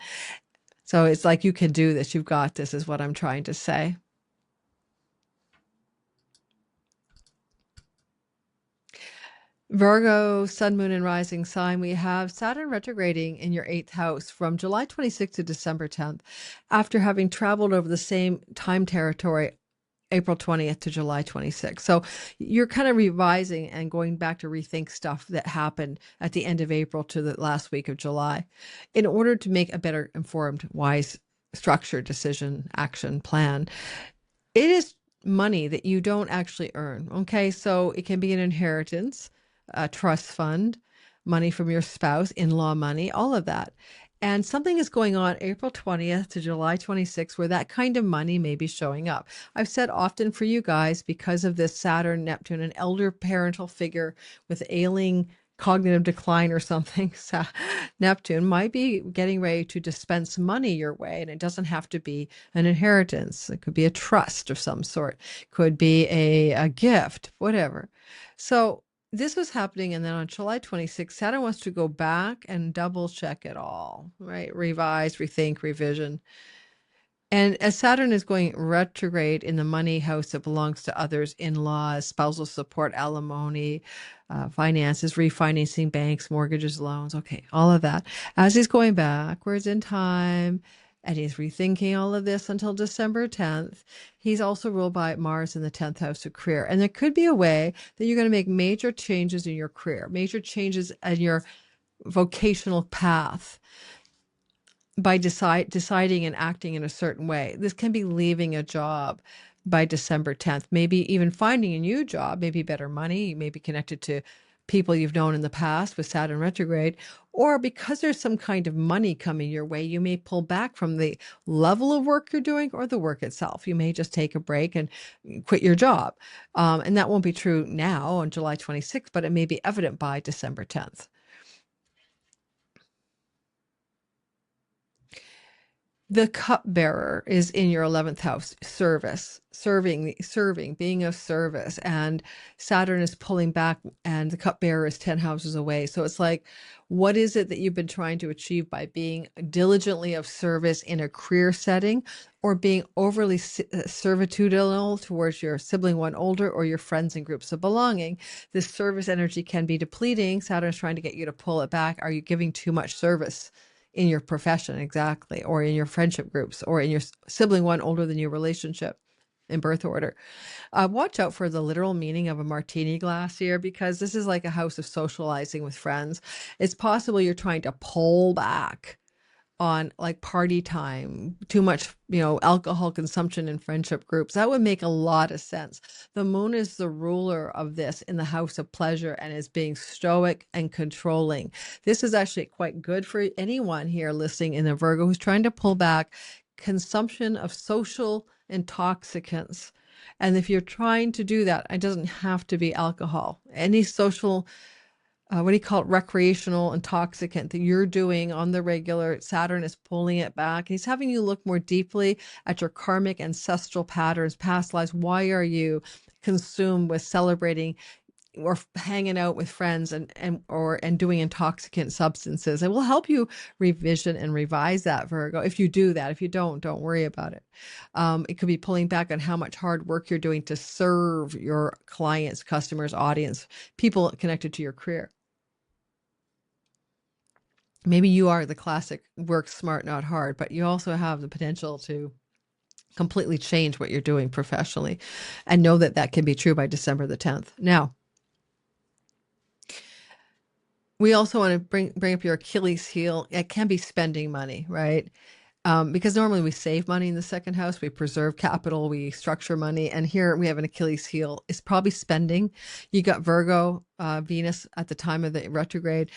So it's like, you can do this. You've got this, is what I'm trying to say. Virgo, sun, moon, and rising sign, we have Saturn retrograding in your 8th house from July 26th to December 10th, after having traveled over the same time territory April 20th to July 26th. So you're kind of revising and going back to rethink stuff that happened at the end of April to the last week of July in order to make a better informed, wise, structured decision, action plan. It is money that you don't actually earn. Okay. So it can be an inheritance, a trust fund, money from your spouse, in-law money, all of that. And something is going on April 20th to July 26th where that kind of money may be showing up. I've said often for you guys, because of this Saturn, Neptune, an elder parental figure with ailing cognitive decline or something, Neptune might be getting ready to dispense money your way. And it doesn't have to be an inheritance. It could be a trust of some sort, could be a gift, whatever. So this was happening, and then on July 26th, Saturn wants to go back and double check it all, right? Revise, rethink, revision. And as Saturn is going retrograde in the money house that belongs to others, in-laws, spousal support, alimony, finances, refinancing banks, mortgages, loans, okay, all of that. As he's going backwards in time, and he's rethinking all of this until December 10th. He's also ruled by Mars in the 10th house of career. And there could be a way that you're going to make major changes in your career, major changes in your vocational path by deciding and acting in a certain way. This can be leaving a job by December 10th, maybe even finding a new job, maybe better money, maybe connected to people you've known in the past with Saturn retrograde, or because there's some kind of money coming your way, you may pull back from the level of work you're doing or the work itself. You may just take a break and quit your job. And that won't be true now on July 26th, but it may be evident by December 10th. The cupbearer is in your 11th house, serving, being of service. And Saturn is pulling back and the cupbearer is 10 houses away. So it's like, what is it that you've been trying to achieve by being diligently of service in a career setting, or being overly servitudinal towards your sibling one older or your friends and groups of belonging? This service energy can be depleting. Saturn is trying to get you to pull it back. Are you giving too much service in your profession, exactly, or in your friendship groups, or in your sibling one older than you relationship in birth order? Watch out for the literal meaning of a martini glass here, because this is like a house of socializing with friends. It's possible you're trying to pull back on like party time, too much, alcohol consumption in friendship groups. That would make a lot of sense. The moon is the ruler of this in the house of pleasure and is being stoic and controlling. This is actually quite good for anyone here listening in the Virgo who's trying to pull back consumption of social intoxicants. And if you're trying to do that, it doesn't have to be alcohol. Any social what do you call it, recreational intoxicant that you're doing on the regular, Saturn is pulling it back. He's having you look more deeply at your karmic ancestral patterns, past lives. Why are you consumed with celebrating or hanging out with friends and doing intoxicant substances? It will help you revision and revise that, Virgo, if you do that. If you don't worry about it. It could be pulling back on how much hard work you're doing to serve your clients, customers, audience, people connected to your career. Maybe you are the classic work smart, not hard, but you also have the potential to completely change what you're doing professionally, and know that that can be true by December the 10th. Now, we also want to bring up your Achilles heel. It can be spending money, right? Because normally we save money in the second house, we preserve capital, we structure money, and here we have an Achilles heel. It's probably spending. You got Virgo, Venus at the time of the retrograde.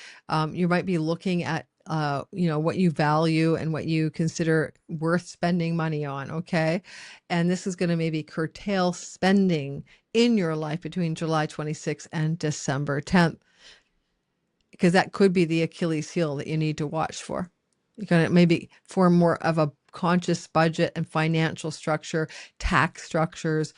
You might be looking at what you value and what you consider worth spending money on, okay? And this is going to maybe curtail spending in your life between July 26th and December 10th, because that could be the Achilles heel that you need to watch for. You're going to maybe form more of a conscious budget and financial structure, tax structures.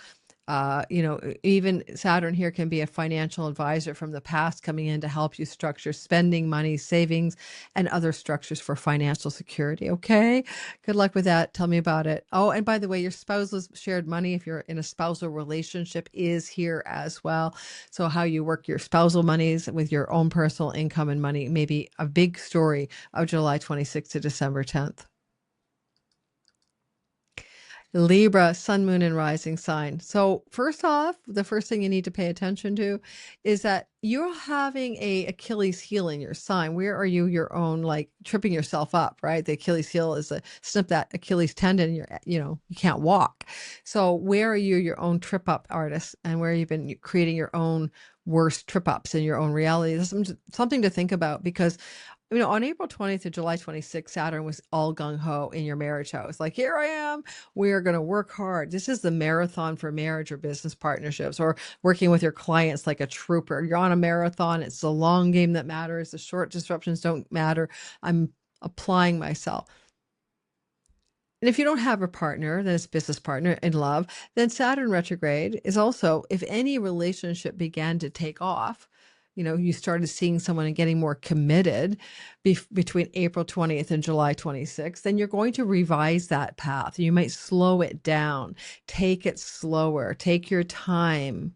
Even Saturn here can be a financial advisor from the past coming in to help you structure spending money, savings, and other structures for financial security. Okay. Good luck with that. Tell me about it. Oh, and by the way, your spouse's shared money, if you're in a spousal relationship, is here as well. So how you work your spousal monies with your own personal income and money may be a big story of July 26th to December 10th. Libra, sun, moon, and rising sign. So first off, the first thing you need to pay attention to is that you're having a Achilles heel in your sign. Where are you your own, like tripping yourself up, right? The Achilles heel is a snip that Achilles tendon. You can't walk. So where are you your own trip up artist, and where you've been creating your own worst trip ups in your own reality? That's something to think about, because on April 20th to July 26th, Saturn was all gung-ho in your marriage house. Like, here I am. We are going to work hard. This is the marathon for marriage or business partnerships, or working with your clients like a trooper. You're on a marathon. It's the long game that matters. The short disruptions don't matter. I'm applying myself. And if you don't have a partner, then it's business partner in love, then Saturn retrograde is also, if any relationship began to take off, you started seeing someone and getting more committed between April 20th and July 26th, then you're going to revise that path. You might slow it down, take it slower, take your time.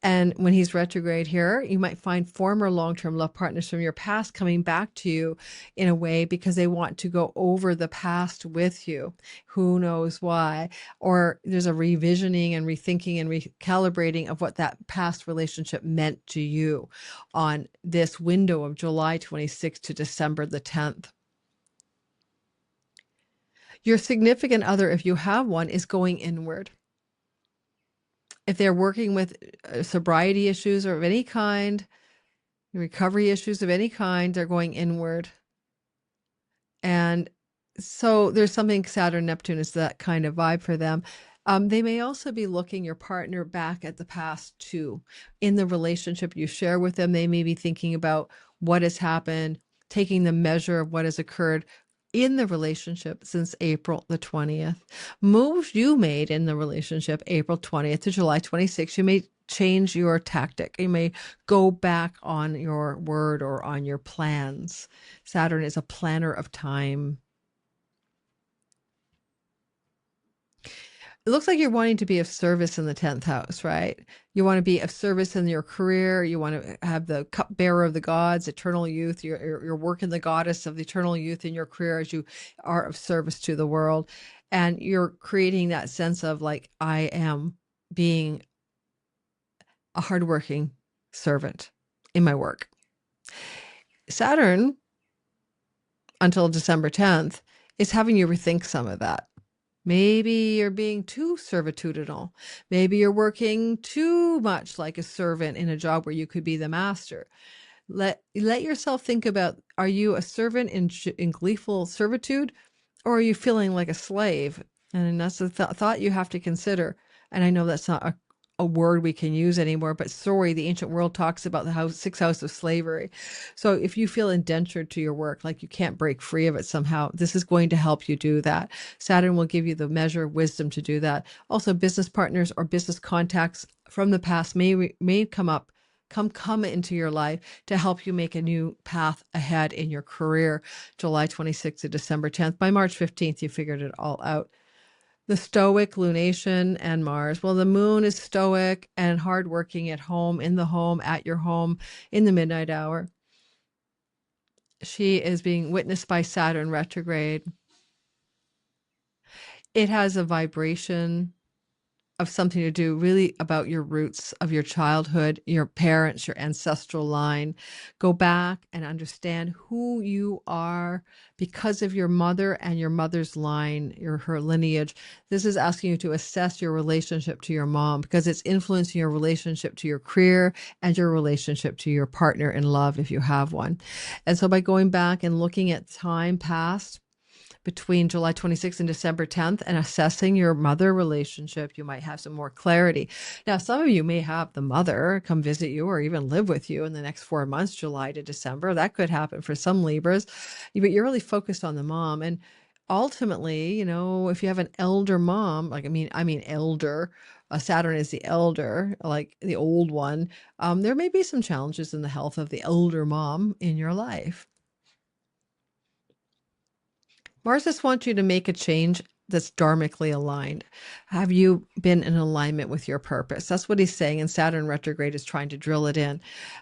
And when he's retrograde here, you might find former long-term love partners from your past coming back to you in a way because they want to go over the past with you. Who knows why? Or there's a revisioning and rethinking and recalibrating of what that past relationship meant to you on this window of July 26th to December the 10th. Your significant other, if you have one, is going inward. If they're working with sobriety issues or of any kind, recovery issues of any kind, they're going inward. And so there's something, Saturn Neptune is that kind of vibe for them. They may also be looking your partner back at the past too. In the relationship you share with them, they may be thinking about what has happened, taking the measure of what has occurred in the relationship since April the 20th. Moves you made in the relationship April 20th to July 26th, you may change your tactic. You may go back on your word or on your plans. Saturn is a planner of time. It looks like you're wanting to be of service in the 10th house, right? You want to be of service in your career. You want to have the cupbearer of the gods, eternal youth. You're working the goddess of the eternal youth in your career as you are of service to the world. And you're creating that sense of like, I am being a hardworking servant in my work. Saturn, until December 10th, is having you rethink some of that. Maybe you're being too servitudinal. Maybe you're working too much like a servant in a job where you could be the master. Let yourself think about, are you a servant in gleeful servitude, or are you feeling like a slave? And that's the thought you have to consider. And I know that's not a word we can use anymore, but sorry, the ancient world talks about the sixth house of slavery. So if you feel indentured to your work, like you can't break free of it somehow, this is going to help you do that. Saturn will give you the measure of wisdom to do that. Also, business partners or business contacts from the past may come into your life to help you make a new path ahead in your career. July 26th to December 10th. By March 15th, you figured it all out. The stoic lunation and Mars. Well, the moon is stoic and hardworking at home, in the home, at your home, in the midnight hour. She is being witnessed by Saturn retrograde. It has a vibration of something to do really about your roots of your childhood, your parents, your ancestral line. Go back and understand who you are because of your mother and your mother's line, her lineage. This is asking you to assess your relationship to your mom because it's influencing your relationship to your career and your relationship to your partner in love if you have one. And so by going back and looking at time past, between July 26th and December 10th and assessing your mother relationship, you might have some more clarity. Now, some of you may have the mother come visit you or even live with you in the next 4 months, July to December. That could happen for some Libras, but you're really focused on the mom. And ultimately, if you have an elder mom, like, I mean, elder, Saturn is the elder, like the old one, there may be some challenges in the health of the elder mom in your life. Mars just wants you to make a change that's dharmically aligned. Have you been in alignment with your purpose? That's what he's saying, and Saturn retrograde is trying to drill it in.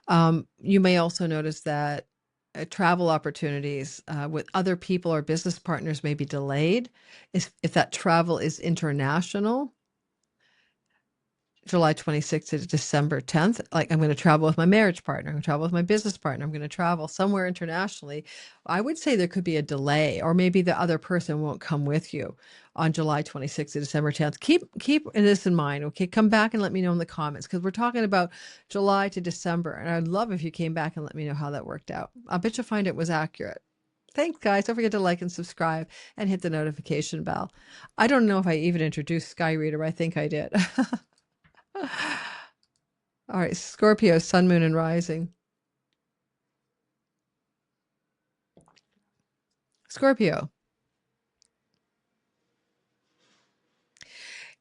You may also notice that travel opportunities with other people or business partners may be delayed. If that travel is international, July 26th to December 10th, like I'm going to travel with my marriage partner, I'm going to travel with my business partner, I'm going to travel somewhere internationally. I would say there could be a delay, or maybe the other person won't come with you on July 26th to December 10th. Keep this in mind, okay? Come back and let me know in the comments because we're talking about July to December, and I'd love if you came back and let me know how that worked out. I bet you'll find it was accurate. Thanks, guys. Don't forget to like and subscribe and hit the notification bell. I don't know if I even introduced Sky Reader, but I think I did. All right, Scorpio, sun, moon, and rising. Scorpio.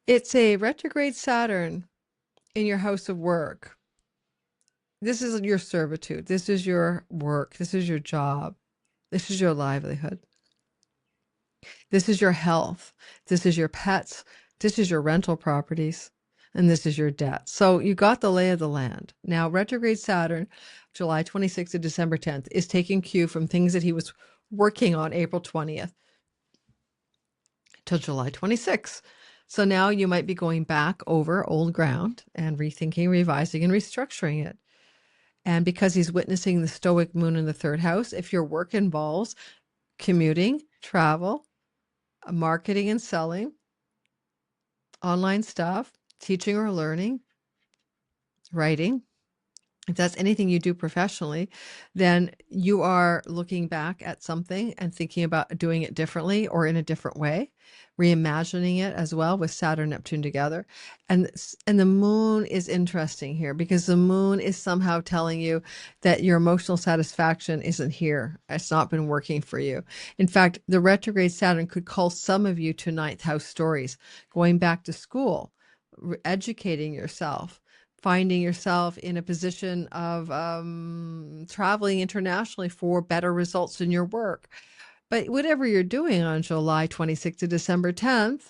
It's a retrograde Saturn in your house of work. This is your servitude. This is your work. This is your job. This is your livelihood. This is your health. This is your pets. This is your rental properties. and this is your debt. So you got the lay of the land. Now, retrograde Saturn, July 26th to December 10th, is taking cue from things that he was working on April 20th till July 26th. So now you might be going back over old ground and rethinking, revising, and restructuring it. And because he's witnessing the stoic moon in the third house, if your work involves commuting, travel, marketing and selling, online stuff, teaching or learning, writing, if that's anything you do professionally, then you are looking back at something and thinking about doing it differently or in a different way, reimagining it as well with Saturn and Neptune together. And the moon is interesting here because the moon is somehow telling you that your emotional satisfaction isn't here. It's not been working for you. In fact, the retrograde Saturn could call some of you to ninth house stories, going back to school, educating yourself, finding yourself in a position of traveling internationally for better results in your work. But whatever you're doing on July 26th to December 10th,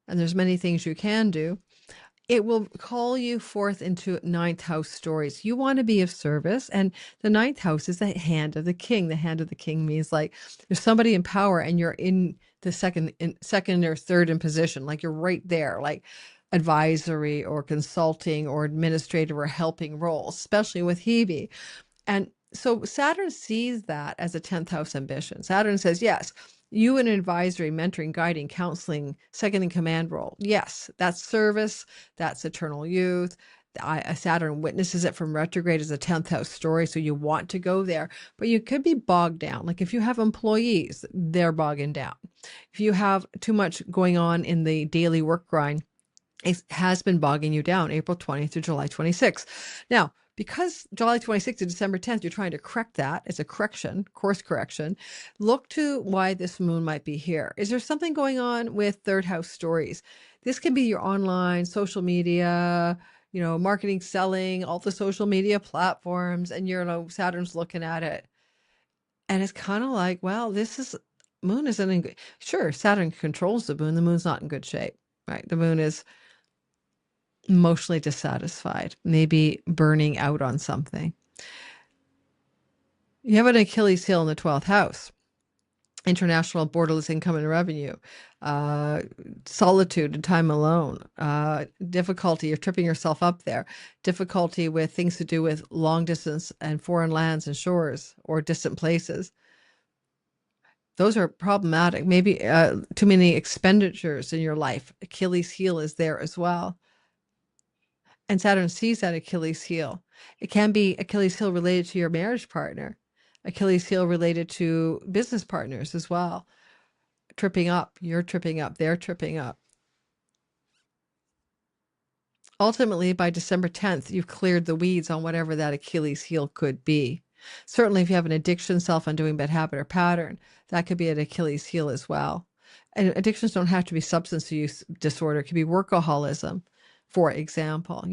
and there's many things you can do, it will call you forth into ninth house stories. You want to be of service. And the ninth house is the hand of the king. The hand of the king means like there's somebody in power and you're in the second or third in position. Like you're right there, like advisory or consulting or administrative or helping roles, especially with Hebe. And so Saturn sees that as a 10th house ambition. Saturn says, yes, you in advisory, mentoring, guiding, counseling, second in command role. Yes, that's service. That's eternal youth. Saturn witnesses it from retrograde as a 10th house story. So you want to go there, but you could be bogged down. Like if you have employees, they're bogging down. If you have too much going on in the daily work grind, it has been bogging you down April 20th through July 26th. Now, because July 26th to December 10th, you're trying to correct that. It's a correction, course correction. Look to why this moon might be here. Is there something going on with third house stories? This can be your online, social media, marketing, selling, all the social media platforms, and Saturn's looking at it. And it's kind of like, well, moon isn't in good. Sure, Saturn controls the moon. The moon's not in good shape, right? The moon is emotionally dissatisfied, maybe burning out on something. You have an Achilles heel in the 12th house, international borderless income and revenue, solitude and time alone, difficulty, you're tripping yourself up there, difficulty with things to do with long distance and foreign lands and shores or distant places. Those are problematic. Maybe too many expenditures in your life. Achilles heel is there as well. And Saturn sees that Achilles heel. It can be Achilles heel related to your marriage partner, Achilles heel related to business partners as well. Tripping up, you're tripping up, they're tripping up. Ultimately, by December 10th, you've cleared the weeds on whatever that Achilles heel could be. Certainly, if you have an addiction, self-undoing bad habit or pattern, that could be an Achilles heel as well. And addictions don't have to be substance use disorder. It could be workaholism, for example,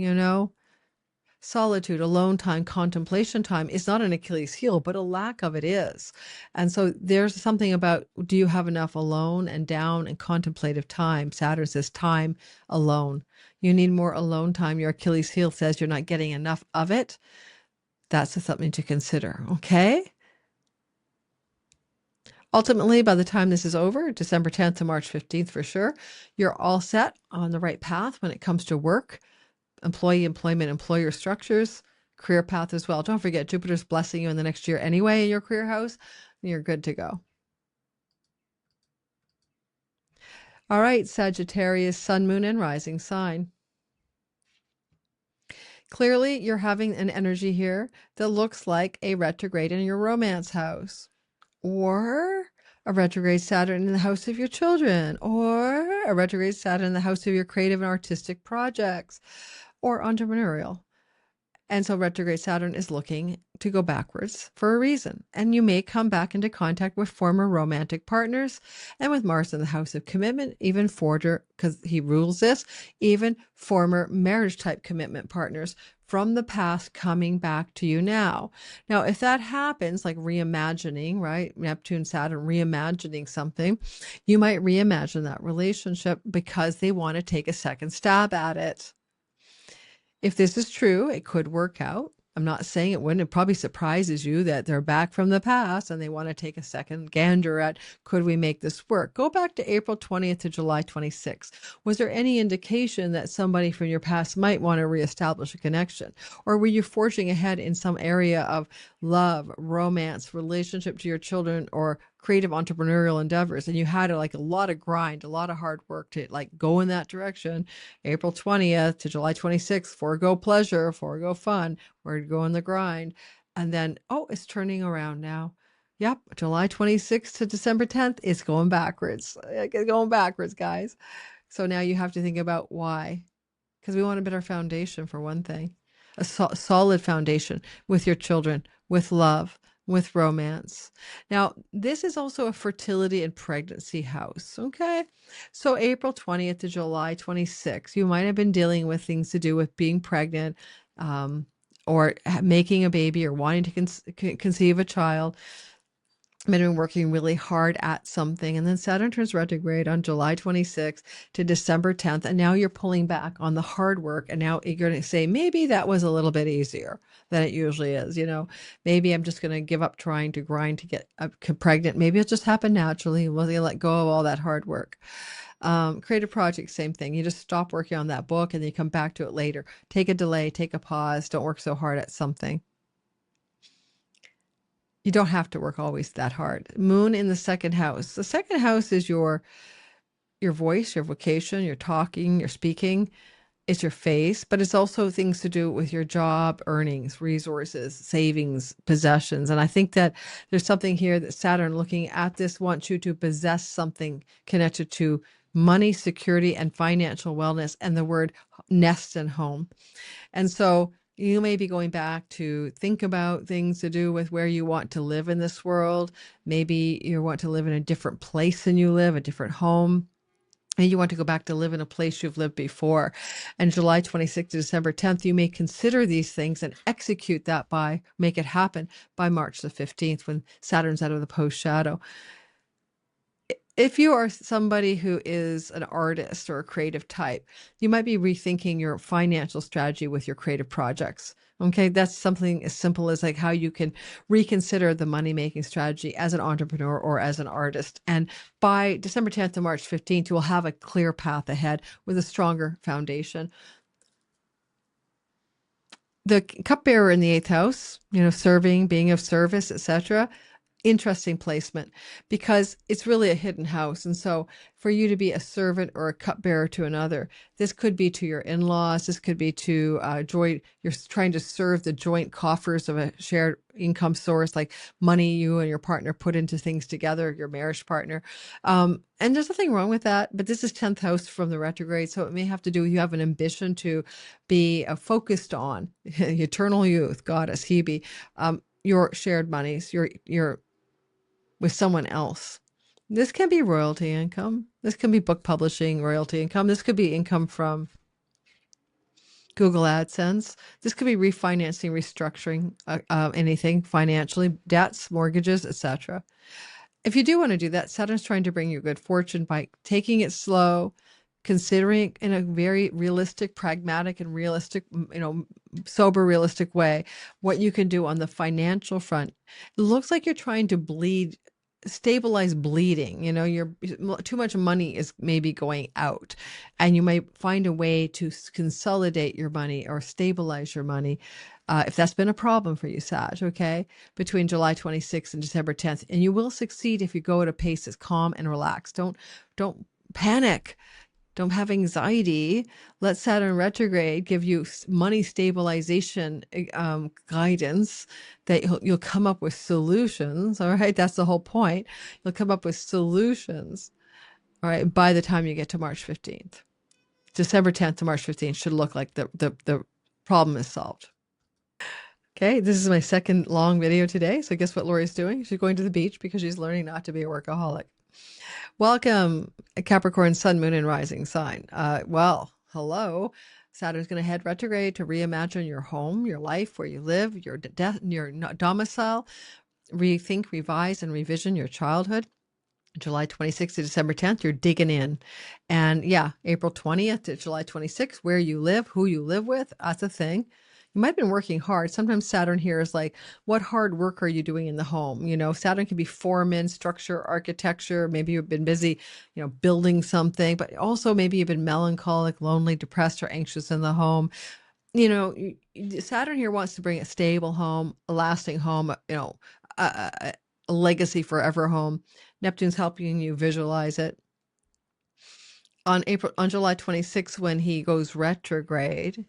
Solitude, alone time, contemplation time is not an Achilles heel, but a lack of it is. And so there's something about, do you have enough alone and down and contemplative time? Saturn says time alone. You need more alone time. Your Achilles heel says you're not getting enough of it. That's something to consider, okay? Ultimately, by the time this is over, December 10th to March 15th for sure, you're all set on the right path when it comes to work, employee, employment, employer structures, career path as well. Don't forget, Jupiter's blessing you in the next year anyway in your career house. You're good to go. All right, Sagittarius, sun, moon, and rising sign. Clearly, you're having an energy here that looks like a retrograde in your romance house, or a retrograde Saturn in the house of your children, or a retrograde Saturn in the house of your creative and artistic projects, or entrepreneurial. And so retrograde Saturn is looking to go backwards for a reason. And you may come back into contact with former romantic partners, and with Mars in the house of commitment, even because he rules this, even former marriage type commitment partners from the past coming back to you now. Now, if that happens, like reimagining, right? Neptune, Saturn, reimagining something, you might reimagine that relationship because they want to take a second stab at it. If this is true, it could work out. I'm not saying it wouldn't. It probably surprises you that they're back from the past and they want to take a second gander at, could we make this work? Go back to April 20th to July 26th. Was there any indication that somebody from your past might want to reestablish a connection? Or were you forging ahead in some area of love, romance, relationship to your children, or creative entrepreneurial endeavors, and you had a lot of grind, a lot of hard work to go in that direction? April 20th to July 26th, forego pleasure, forego fun, we're going the grind. And then, oh, it's turning around now. Yep, July 26th to December 10th, it's going backwards. It's going backwards, guys. So now you have to think about why. Because we want a better foundation, for one thing. A solid foundation with your children, with love, with romance. Now, this is also a fertility and pregnancy house, okay? So April 20th to July 26th, you might have been dealing with things to do with being pregnant, or making a baby, or wanting to conceive a child. Been working really hard at something, and then Saturn turns retrograde on July 26th to December 10th, and now you're pulling back on the hard work, and now you're going to say, maybe that was a little bit easier than it usually is. Maybe I'm just going to give up trying to grind to get pregnant. Maybe it'll just happen naturally. We'll let go of all that hard work. Creative project, same thing. You just stop working on that book and then you come back to it later. Take a delay, take a pause. Don't work so hard at something. You don't have to work always that hard. Moon in the second house. The second house is your voice, your vocation, your talking, your speaking. It's your face, but it's also things to do with your job, earnings, resources, savings, possessions. And I think that there's something here that Saturn, looking at this, wants you to possess something connected to money, security, and financial wellness, and the word nest and home. And so you may be going back to think about things to do with where you want to live in this world. Maybe you want to live in a different place than you live, a different home. And you want to go back to live in a place you've lived before. And July 26th to December 10th, you may consider these things and execute that make it happen by March the 15th, when Saturn's out of the post shadow. If you are somebody who is an artist or a creative type, you might be rethinking your financial strategy with your creative projects. Okay, that's something as simple as how you can reconsider the money-making strategy as an entrepreneur or as an artist. And by December 10th to March 15th, you will have a clear path ahead with a stronger foundation. The cupbearer in the 8th house, serving, being of service, etc., interesting placement, because it's really a hidden house. And so for you to be a servant or a cupbearer to another, this could be to your in-laws, this could be to you're trying to serve the joint coffers of a shared income source, like money you and your partner put into things together, your marriage partner. And there's nothing wrong with that, but this is 10th house from the retrograde, so it may have to do with you have an ambition to be focused on eternal youth, goddess, Hebe, your shared monies, your with someone else. This can be royalty income. This can be book publishing royalty income. This could be income from Google AdSense. This could be refinancing, restructuring anything financially, debts, mortgages, etc. If you do want to do that, Saturn's trying to bring you good fortune by taking it slow, considering in a very realistic, pragmatic, and realistic, sober, realistic way what you can do on the financial front. It looks like you're trying to stabilize bleeding. Too much money is maybe going out, and you might find a way to consolidate your money or stabilize your money. If that's been a problem for you, Sag, okay, between July 26th and December 10th, and you will succeed if you go at a pace that's calm and relaxed. Don't panic. Don't have anxiety. Let Saturn retrograde give you money stabilization guidance, that you'll come up with solutions. All right. That's the whole point. You'll come up with solutions. All right. By the time you get to March 15th, December 10th to March 15th should look like the problem is solved. Okay. This is my second long video today. So guess what Lori's doing? She's going to the beach because she's learning not to be a workaholic. Welcome, Capricorn, Sun, Moon, and Rising sign. Well, hello. Saturn's going to head retrograde to reimagine your home, your life, where you live, your domicile, rethink, revise, and revision your childhood. July 26th to December 10th, you're digging in. And yeah, April 20th to July 26th, where you live, who you live with, that's a thing. You might have been working hard. Sometimes Saturn here is like, what hard work are you doing in the home? You know, Saturn can be foreman, structure, architecture. Maybe you've been busy, you know, building something, but also maybe you've been melancholic, lonely, depressed, or anxious in the home. You know, Saturn here wants to bring a stable home, a lasting home, you know, a legacy forever home. Neptune's helping you visualize it. On July 26th, when he goes retrograde,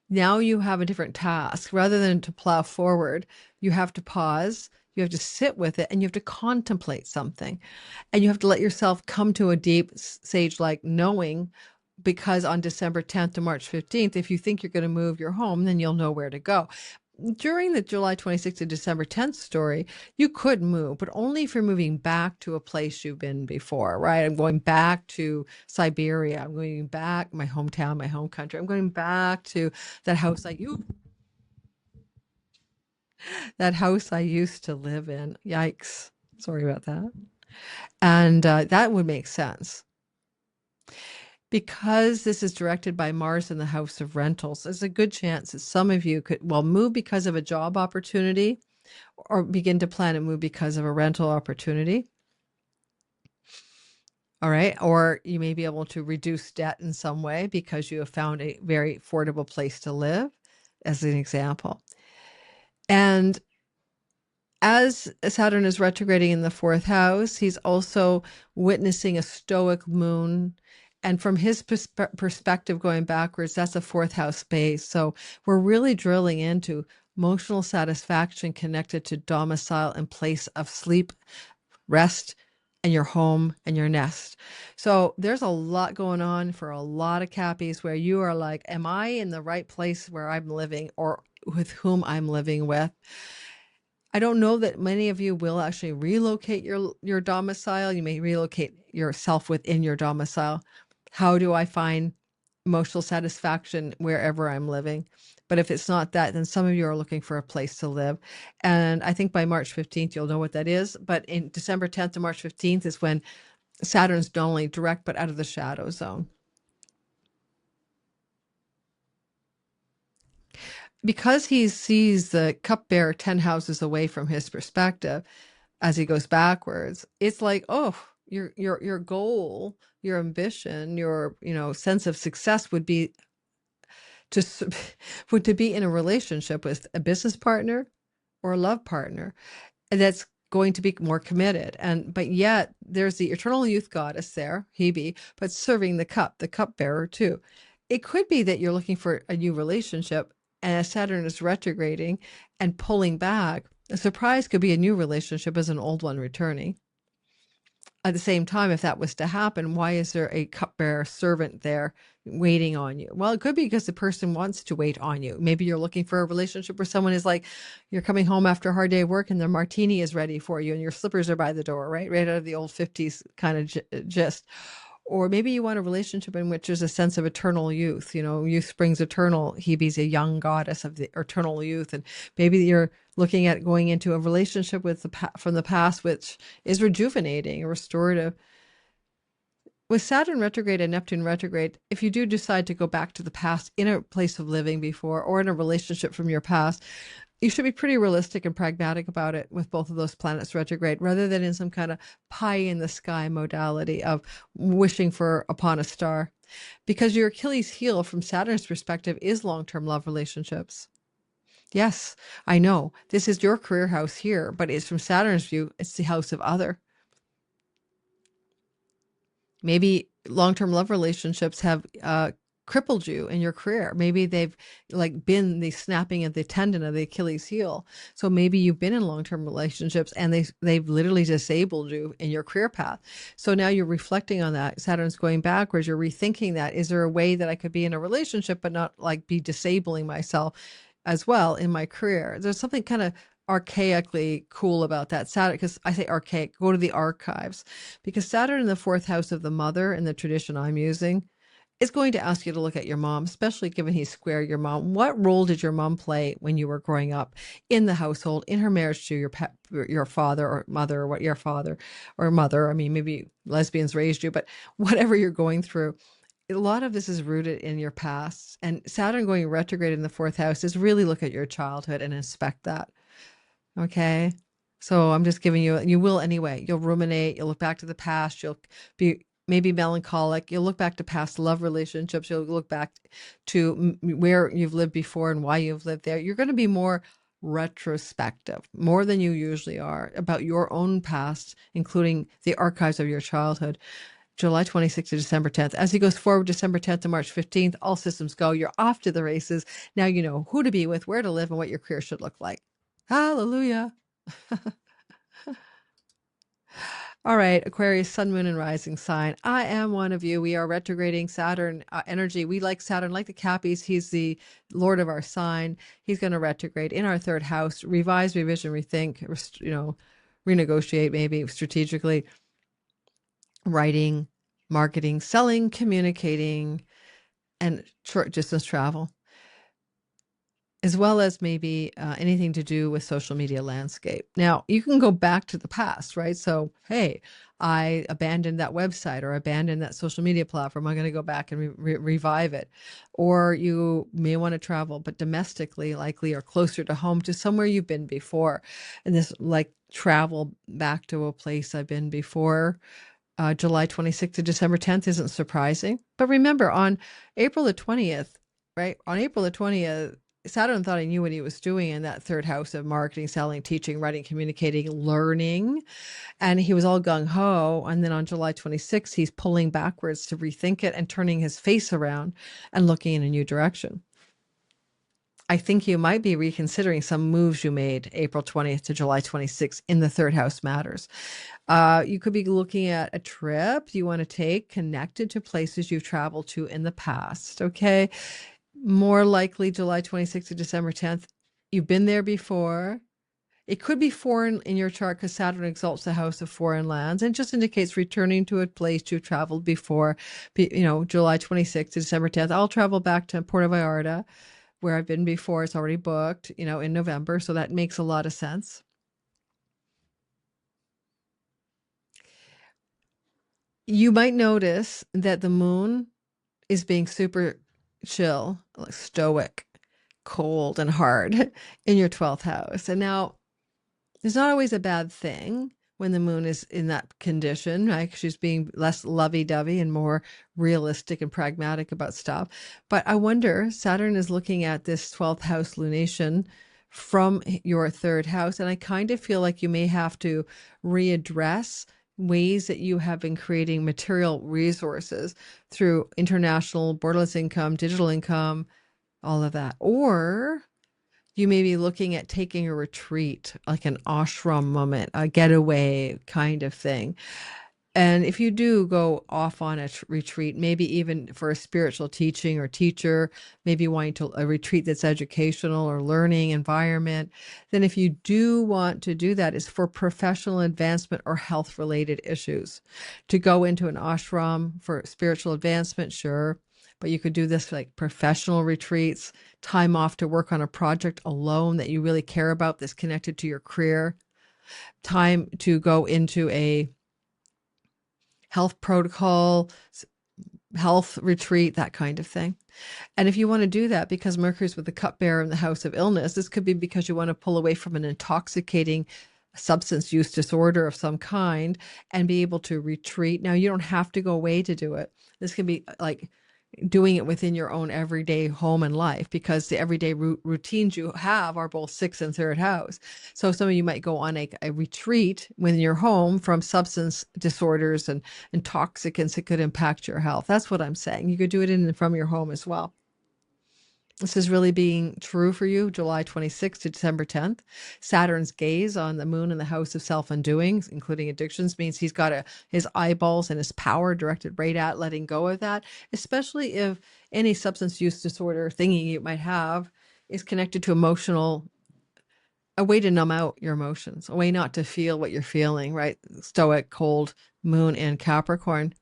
now you have a different task. Rather than to plow forward, you have to pause, you have to sit with it, and you have to contemplate something. And you have to let yourself come to a deep sage-like knowing, because on December 10th to March 15th, if you think you're going to move your home, then you'll know where to go. During the July 26th to December 10th story, you could move, but only if you're moving back to a place you've been before, right? I'm going back to Siberia. I'm going back, my hometown, my home country. I'm going back to that house that house I used to live in. Yikes. Sorry about that. And that would make sense. Because this is directed by Mars in the house of rentals, there's a good chance that some of you could, well, move because of a job opportunity or begin to plan a move because of a rental opportunity. All right. Or you may be able to reduce debt in some way because you have found a very affordable place to live, as an example. And as Saturn is retrograding in the fourth house, he's also witnessing a stoic moon. And from his perspective going backwards, that's a fourth house space. So we're really drilling into emotional satisfaction connected to domicile and place of sleep, rest, and your home and your nest. So there's a lot going on for a lot of Cappies where you are like, am I in the right place where I'm living or with whom I'm living with? I don't know that many of you will actually relocate your domicile. You may relocate yourself within your domicile. How do I find emotional satisfaction wherever I'm living? But if it's not that, then some of you are looking for a place to live. And I think by March 15th, you'll know what that is. But in December 10th to March 15th is when Saturn's not only direct, but out of the shadow zone. Because he sees the cupbearer 10 houses away from his perspective, as he goes backwards, it's like, oh, your goal, your ambition, your sense of success would be to be in a relationship with a business partner or a love partner that's going to be more committed. But yet there's the eternal youth goddess there, Hebe, but serving the cupbearer too. It could be that you're looking for a new relationship, and as Saturn is retrograding and pulling back, a surprise could be a new relationship as an old one returning. At the same time, if that was to happen, why is there a cupbearer servant there waiting on you? Well, it could be because the person wants to wait on you. Maybe you're looking for a relationship where someone is like, you're coming home after a hard day of work and their martini is ready for you and your slippers are by the door, right? Right out of the old 50s kind of gist. Or maybe you want a relationship in which there's a sense of eternal youth. Youth springs eternal. Hebe's a young goddess of the eternal youth. And maybe you're looking at going into a relationship with from the past, which is rejuvenating, restorative. With Saturn retrograde and Neptune retrograde, if you do decide to go back to the past in a place of living before or in a relationship from your past, you should be pretty realistic and pragmatic about it with both of those planets retrograde, rather than in some kind of pie in the sky modality of wishing for upon a star. Because your Achilles heel from Saturn's perspective is long-term love relationships. Yes, I know this is your career house here, but it's from Saturn's view, it's the house of other. Maybe long-term love relationships have crippled you in your career. Maybe they've been the snapping of the tendon of the Achilles heel. So maybe you've been in long-term relationships and they've literally disabled you in your career path. So now you're reflecting on that. Saturn's going backwards. You're rethinking that. Is there a way that I could be in a relationship but not be disabling myself as well in my career? There's something kind of archaically cool about that. Saturn, because I say archaic, go to the archives, because Saturn in the fourth house of the mother in the tradition I'm using, It's going to ask you to look at your mom, especially given he's square your mom. What role did your mom play when you were growing up in the household, in her marriage to your father or mother, or what your father or mother? I mean, maybe lesbians raised you, but whatever you're going through, a lot of this is rooted in your past. And Saturn going retrograde in the fourth house is really look at your childhood and inspect that. Okay. So I'm just giving you will anyway. You'll ruminate, you'll look back to the past, you'll be maybe melancholic, you'll look back to past love relationships, you'll look back to where you've lived before and why you've lived there. You're going to be more retrospective, more than you usually are, about your own past, including the archives of your childhood. July 26th to December 10th. As he goes forward, December 10th to March 15th, all systems go. You're off to the races. Now you know who to be with, where to live, and what your career should look like. Hallelujah. All right, Aquarius, sun, moon, and rising sign. I am one of you. We are retrograding Saturn energy. We like Saturn, like the Cappies. He's the lord of our sign. He's going to retrograde in our third house, revise, revision, rethink, renegotiate maybe strategically, writing, marketing, selling, communicating, and short distance travel, as well as maybe anything to do with social media landscape. Now, you can go back to the past, right? So, hey, I abandoned that website or abandoned that social media platform. I'm going to go back and revive it. Or you may want to travel, but domestically, likely, or closer to home, to somewhere you've been before. And this, like, travel back to a place I've been before. July 26th to December 10th isn't surprising. But remember, on April the 20th, right? On April the 20th, Saturn thought he knew what he was doing in that third house of marketing, selling, teaching, writing, communicating, learning. And he was all gung-ho. And then on July 26th, he's pulling backwards to rethink it and turning his face around and looking in a new direction. I think you might be reconsidering some moves you made April 20th to July 26th in the third house matters. You could be looking at a trip you want to take connected to places you've traveled to in the past. Okay. More likely July 26th to December 10th. You've been there before. It could be foreign in your chart because Saturn exalts the house of foreign lands and just indicates returning to a place you've traveled before. July 26th to December 10th. I'll travel back to Puerto Vallarta, where I've been before. It's already booked, in November. So that makes a lot of sense. You might notice that the moon is being super chill, like stoic, cold, and hard in your 12th house. And now, it's not always a bad thing when the moon is in that condition, right? She's being less lovey-dovey and more realistic and pragmatic about stuff. But I wonder, Saturn is looking at this 12th house lunation from your third house. And I kind of feel like you may have to readdress ways that you have been creating material resources through international, borderless income, digital income, all of that. Or you may be looking at taking a retreat, like an ashram moment, a getaway kind of thing. And if you do go off on a retreat, maybe even for a spiritual teaching or teacher, maybe wanting to a retreat that's educational or learning environment, then if you do want to do that, it's for professional advancement or health related issues. To go into an ashram for spiritual advancement, sure. But you could do this like professional retreats, time off to work on a project alone that you really care about that's connected to your career, time to go into a health protocol, health retreat, that kind of thing. And if you want to do that, because Mercury's with the cupbearer in the house of illness, this could be because you want to pull away from an intoxicating substance use disorder of some kind and be able to retreat. Now, you don't have to go away to do it. This can be like doing it within your own everyday home and life, because the everyday routines you have are both sixth and third house. So some of you might go on a retreat within your home from substance disorders and intoxicants that could impact your health. That's what I'm saying. You could do it from your home as well. This is really being true for you, July 26th to December 10th. Saturn's gaze on the moon in the house of self-undoing, including addictions, means he's got his eyeballs and his power directed right at letting go of that, especially if any substance use disorder thingy you might have is connected to a way to numb out your emotions, a way not to feel what you're feeling, right? Stoic, cold moon in Capricorn.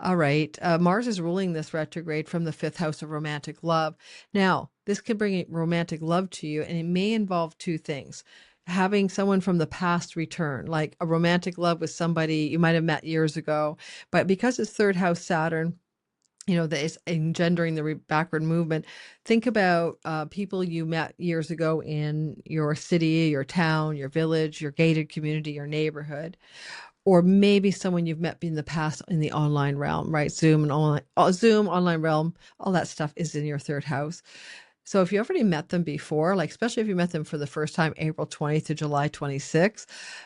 All right. Mars is ruling this retrograde from the fifth house of romantic love. Now, this can bring romantic love to you, and it may involve two things. Having someone from the past return, like a romantic love with somebody you might have met years ago, but because it's third house Saturn, that is engendering the backward movement. Think about people you met years ago in your city, your town, your village, your gated community, your neighborhood, or maybe someone you've met in the past in the online realm, right? Zoom and online realm, all that stuff is in your third house. So if you already met them before, like especially if you met them for the first time, April 20th to July 26th,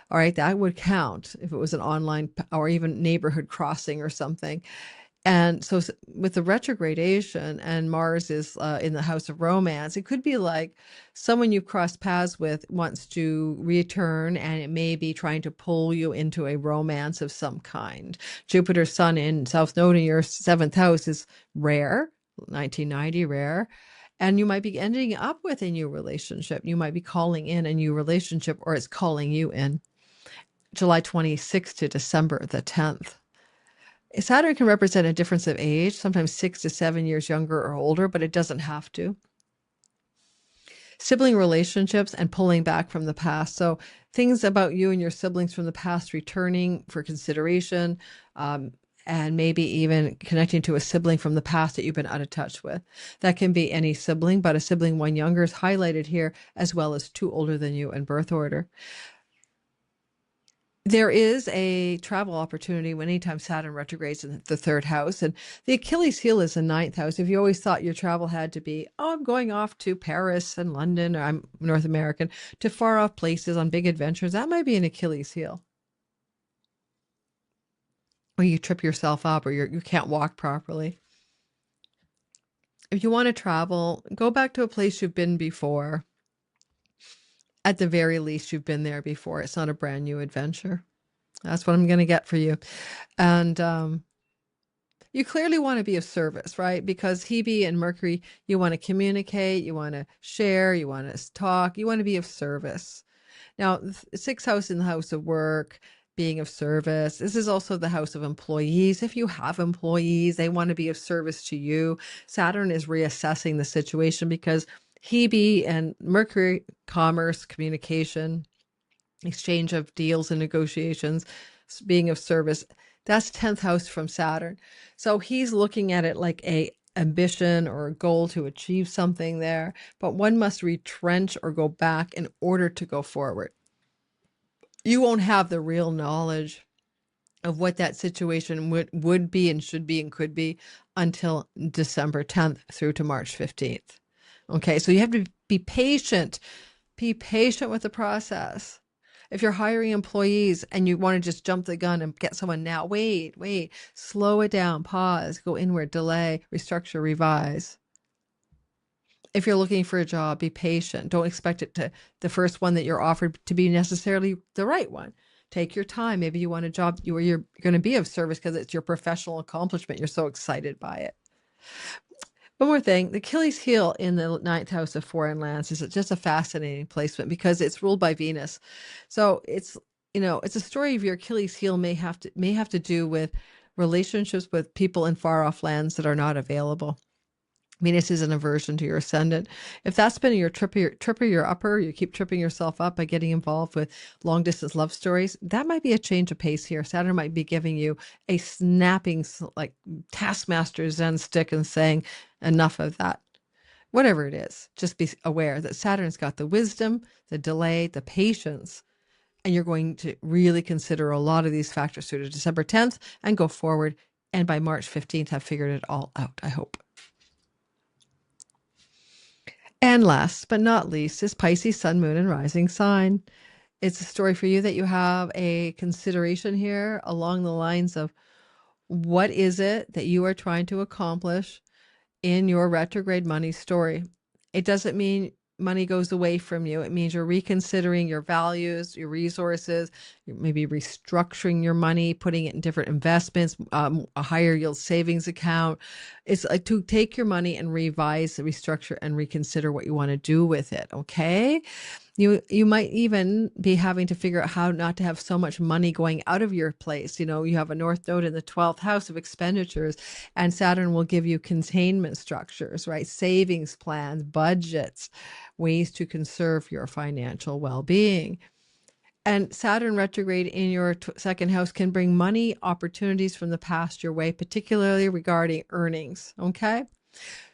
all right, that would count if it was an online or even neighborhood crossing or something. And so with the retrogradation and Mars is in the house of romance, it could be like someone you've crossed paths with wants to return, and it may be trying to pull you into a romance of some kind. Jupiter's Sun in South Node in your seventh house is rare, 1990 rare. And you might be ending up with a new relationship. You might be calling in a new relationship, or it's calling you in. July 26th to December the 10th. Saturn can represent a difference of age, sometimes 6 to 7 years younger or older, but it doesn't have to. Sibling relationships and pulling back from the past. So things about you and your siblings from the past returning for consideration, and maybe even connecting to a sibling from the past that you've been out of touch with. That can be any sibling, but a sibling one younger is highlighted here, as well as two older than you in birth order. There is a travel opportunity when anytime Saturn retrogrades in the third house, and the Achilles heel is the ninth house. If you always thought your travel had to be, I'm going off to Paris and London, or I'm North American, to far off places on big adventures, that might be an Achilles heel. Or you trip yourself up, or you can't walk properly. If you want to travel, go back to a place you've been before. At the very least, you've been there before. It's not a brand new adventure. That's what I'm going to get for you. And you clearly want to be of service, right? Because Hebe and Mercury, you want to communicate, you want to share, you want to talk, you want to be of service. Now, sixth house in the house of work, being of service. This is also the house of employees. If you have employees, they want to be of service to you. Saturn is reassessing the situation because Hebe and Mercury, commerce, communication, exchange of deals and negotiations, being of service, that's 10th house from Saturn. So he's looking at it like a ambition or a goal to achieve something there, but one must retrench or go back in order to go forward. You won't have the real knowledge of what that situation would be and should be and could be until December 10th through to March 15th. Okay, so you have to be patient. Be patient with the process. If you're hiring employees and you want to just jump the gun and get someone now, wait, slow it down, pause, go inward, delay, restructure, revise. If you're looking for a job, be patient. Don't expect it to the first one that you're offered to be necessarily the right one. Take your time. Maybe you want a job where you're going to be of service because it's your professional accomplishment. You're so excited by it. One more thing, the Achilles heel in the ninth house of foreign lands is just a fascinating placement because it's ruled by Venus. So it's a story of your Achilles heel may have to do with relationships with people in far off lands that are not available. Venus is an aversion to your ascendant. If that's been your your upper, you keep tripping yourself up by getting involved with long distance love stories, that might be a change of pace here. Saturn might be giving you a snapping, like taskmaster Zen stick and saying, enough of that. Whatever it is, just be aware that Saturn's got the wisdom, the delay, the patience, and you're going to really consider a lot of these factors through to December 10th and go forward. And by March 15th, have figured it all out, I hope. And last but not least is Pisces, Sun, Moon, and Rising sign. It's a story for you that you have a consideration here along the lines of what is it that you are trying to accomplish in your retrograde money story. It doesn't mean money goes away from you. It means you're reconsidering your values, your resources, maybe restructuring your money, putting it in different investments, a higher yield savings account. It's like to take your money and revise, restructure, and reconsider what you want to do with it. Okay. You might even be having to figure out how not to have so much money going out of your place. You have a North Node in the 12th house of expenditures, and Saturn will give you containment structures, right? Savings plans, budgets, ways to conserve your financial well-being. And Saturn retrograde in your second house can bring money opportunities from the past your way, particularly regarding earnings. Okay.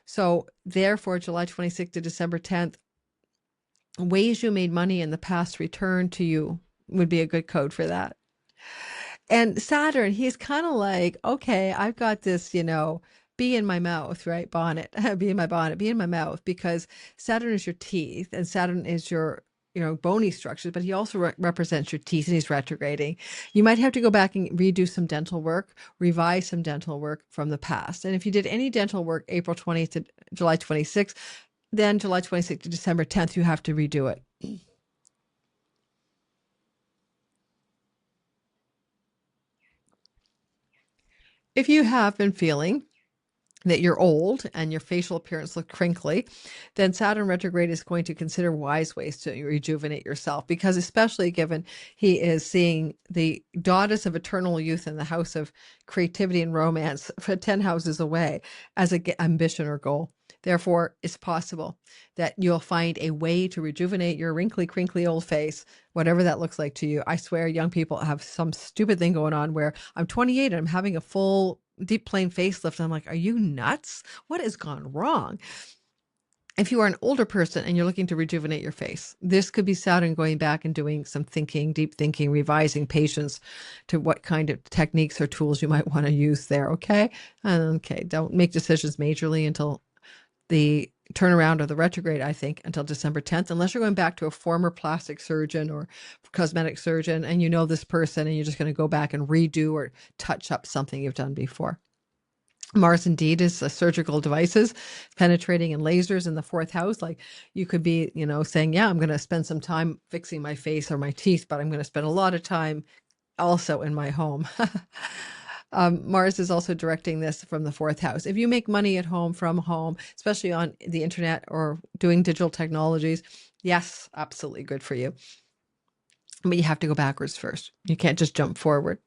So therefore, July 26th to December 10th, ways you made money in the past return to you would be a good code for that. And Saturn, he's kind of like, okay, I've got this, bee in my mouth, right? Bonnet, bee in my bonnet, bee in my mouth, because Saturn is your teeth and Saturn is your, bony structures, but he also represents your teeth and he's retrograding. You might have to go back and redo some dental work, revise some dental work from the past. And if you did any dental work April 20th to July 26th, then July 26th to December 10th, you have to redo it. If you have been feeling that you're old and your facial appearance looks crinkly, then Saturn retrograde is going to consider wise ways to rejuvenate yourself, because especially given he is seeing the goddess of eternal youth in the house of creativity and romance for 10 houses away as an ambition or goal. Therefore, it's possible that you'll find a way to rejuvenate your wrinkly, crinkly old face, whatever that looks like to you. I swear young people have some stupid thing going on where I'm 28 and I'm having a full deep plane facelift. I'm like, are you nuts? What has gone wrong? If you are an older person and you're looking to rejuvenate your face, this could be Saturn going back and doing some thinking, deep thinking, revising patience to what kind of techniques or tools you might want to use there. Okay. Okay. Don't make decisions majorly until the turnaround of the retrograde, I think, until December 10th, unless you're going back to a former plastic surgeon or cosmetic surgeon and you know this person and you're just going to go back and redo or touch up something you've done before. Mars indeed is surgical devices, penetrating in lasers in the fourth house. Like you could be, saying, yeah, I'm going to spend some time fixing my face or my teeth, but I'm going to spend a lot of time also in my home. Mars is also directing this from the fourth house. If you make money at home, from home, especially on the internet or doing digital technologies, yes, absolutely good for you. But you have to go backwards first. You can't just jump forward.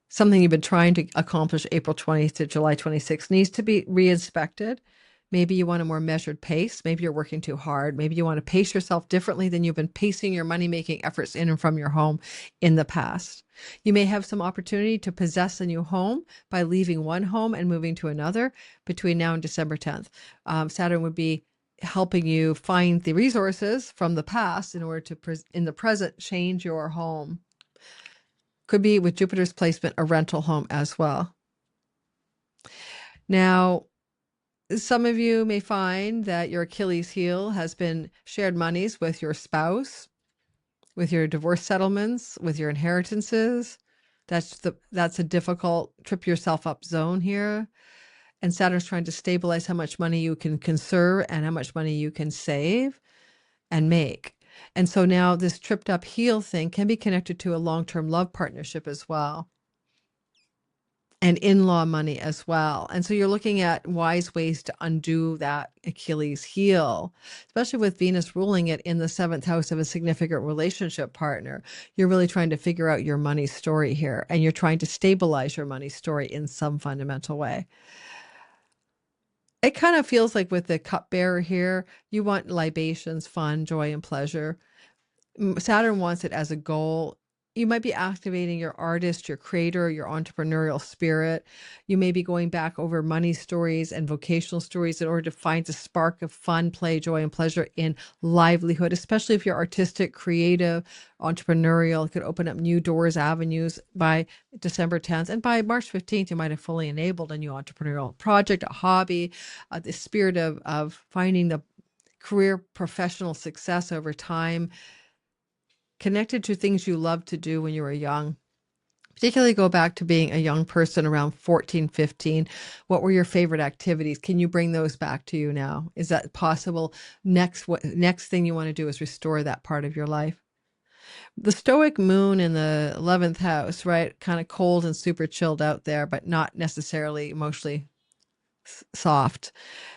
Something you've been trying to accomplish April 20th to July 26th needs to be re-inspected. Maybe you want a more measured pace. Maybe you're working too hard. Maybe you want to pace yourself differently than you've been pacing your money-making efforts in and from your home in the past. You may have some opportunity to possess a new home by leaving one home and moving to another between now and December 10th. Saturn would be helping you find the resources from the past in order to, in the present, change your home. Could be with Jupiter's placement, a rental home as well. Now, some of you may find that your Achilles heel has been shared monies with your spouse, with your divorce settlements, with your inheritances. That's a difficult trip yourself up zone here. And Saturn's trying to stabilize how much money you can conserve and how much money you can save and make. And so now this tripped up heel thing can be connected to a long-term love partnership as well. And in-law money as well. And so you're looking at wise ways to undo that Achilles heel, especially with Venus ruling it in the 7th house of a significant relationship partner. You're really trying to figure out your money story here, and you're trying to stabilize your money story in some fundamental way. It kind of feels like with the cupbearer here, you want libations, fun, joy, and pleasure. Saturn wants it as a goal. You might be activating your artist, your creator, your entrepreneurial spirit. You may be going back over money stories and vocational stories in order to find a spark of fun, play, joy, and pleasure in livelihood, especially if you're artistic, creative, entrepreneurial. It could open up new doors, avenues by December 10th. And by March 15th, you might have fully enabled a new entrepreneurial project, a hobby, the spirit of finding the career professional success over time, connected to things you loved to do when you were young. Particularly go back to being a young person around 14, 15. What were your favorite activities? Can you bring those back to you now? Is that possible? Next thing you want to do is restore that part of your life. The stoic moon in the 11th house, right? Kind of cold and super chilled out there, but not necessarily emotionally soft.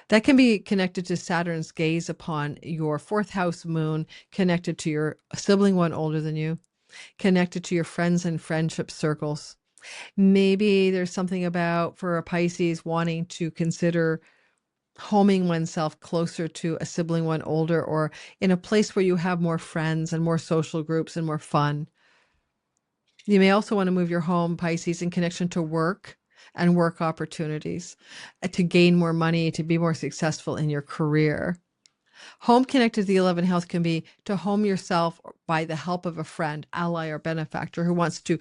That can be connected to Saturn's gaze upon your fourth house moon, connected to your sibling one older than you, connected to your friends and friendship circles. Maybe there's something about, for a Pisces, wanting to consider homing oneself closer to a sibling one older, or in a place where you have more friends and more social groups and more fun. You may also want to move your home, Pisces, in connection to work and work opportunities, to gain more money, to be more successful in your career. Home connected to the 11th house can be to home yourself by the help of a friend, ally, or benefactor who wants to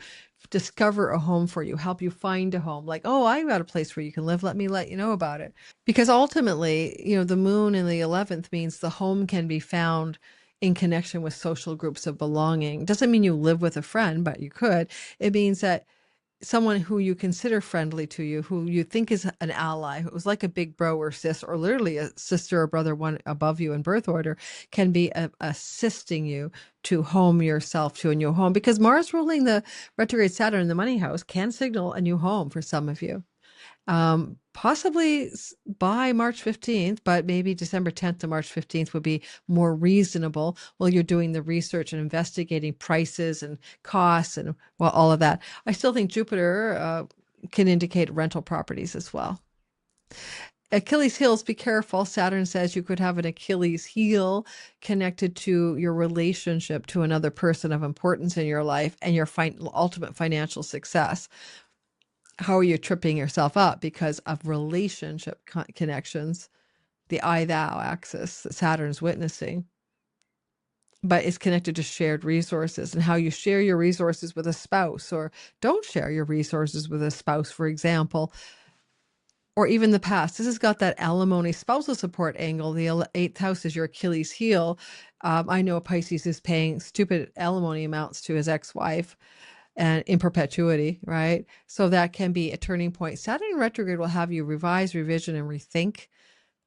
discover a home for you, help you find a home. Like, oh, I've got a place where you can live. Let me let you know about it. Because ultimately, the moon in the 11th means the home can be found in connection with social groups of belonging. Doesn't mean you live with a friend, but you could. It means that someone who you consider friendly to you, who you think is an ally, who's like a big bro or sis, or literally a sister or brother, one above you in birth order, can be assisting you to home yourself to a new home. Because Mars ruling the retrograde Saturn in the money house can signal a new home for some of you. Possibly by March 15th, but maybe December 10th to March 15th would be more reasonable while you're doing the research and investigating prices and costs and all of that. I still think Jupiter can indicate rental properties as well. Achilles heels, be careful. Saturn says you could have an Achilles heel connected to your relationship to another person of importance in your life and your ultimate financial success. How are you tripping yourself up because of relationship connections, the I-thou axis that Saturn's witnessing? But it's connected to shared resources and how you share your resources with a spouse, or don't share your resources with a spouse, for example, or even the past. This has got that alimony spousal support angle. The 8th house is your Achilles heel. I know Pisces is paying stupid alimony amounts to his ex-wife, and in perpetuity, right? So that can be a turning point. Saturn retrograde will have you revise, revision, and rethink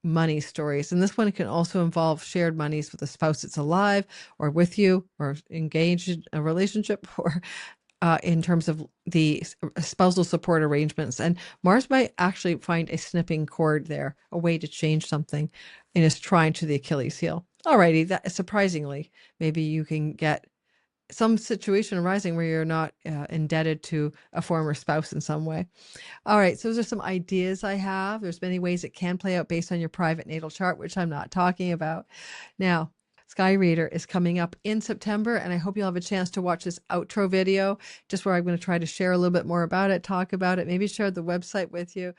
money stories. And this one can also involve shared monies with a spouse that's alive or with you or engaged in a relationship, or in terms of the spousal support arrangements. And Mars might actually find a snipping cord there, a way to change something in his trine to the Achilles heel. Alrighty, that surprisingly, maybe you can get some situation arising where you're not indebted to a former spouse in some way. All right, so those are some ideas I have. There's many ways it can play out based on your private natal chart, which I'm not talking about. Now, Sky Reader is coming up in September, and I hope you'll have a chance to watch this outro video, just where I'm going to try to share a little bit more about it, talk about it, maybe share the website with you.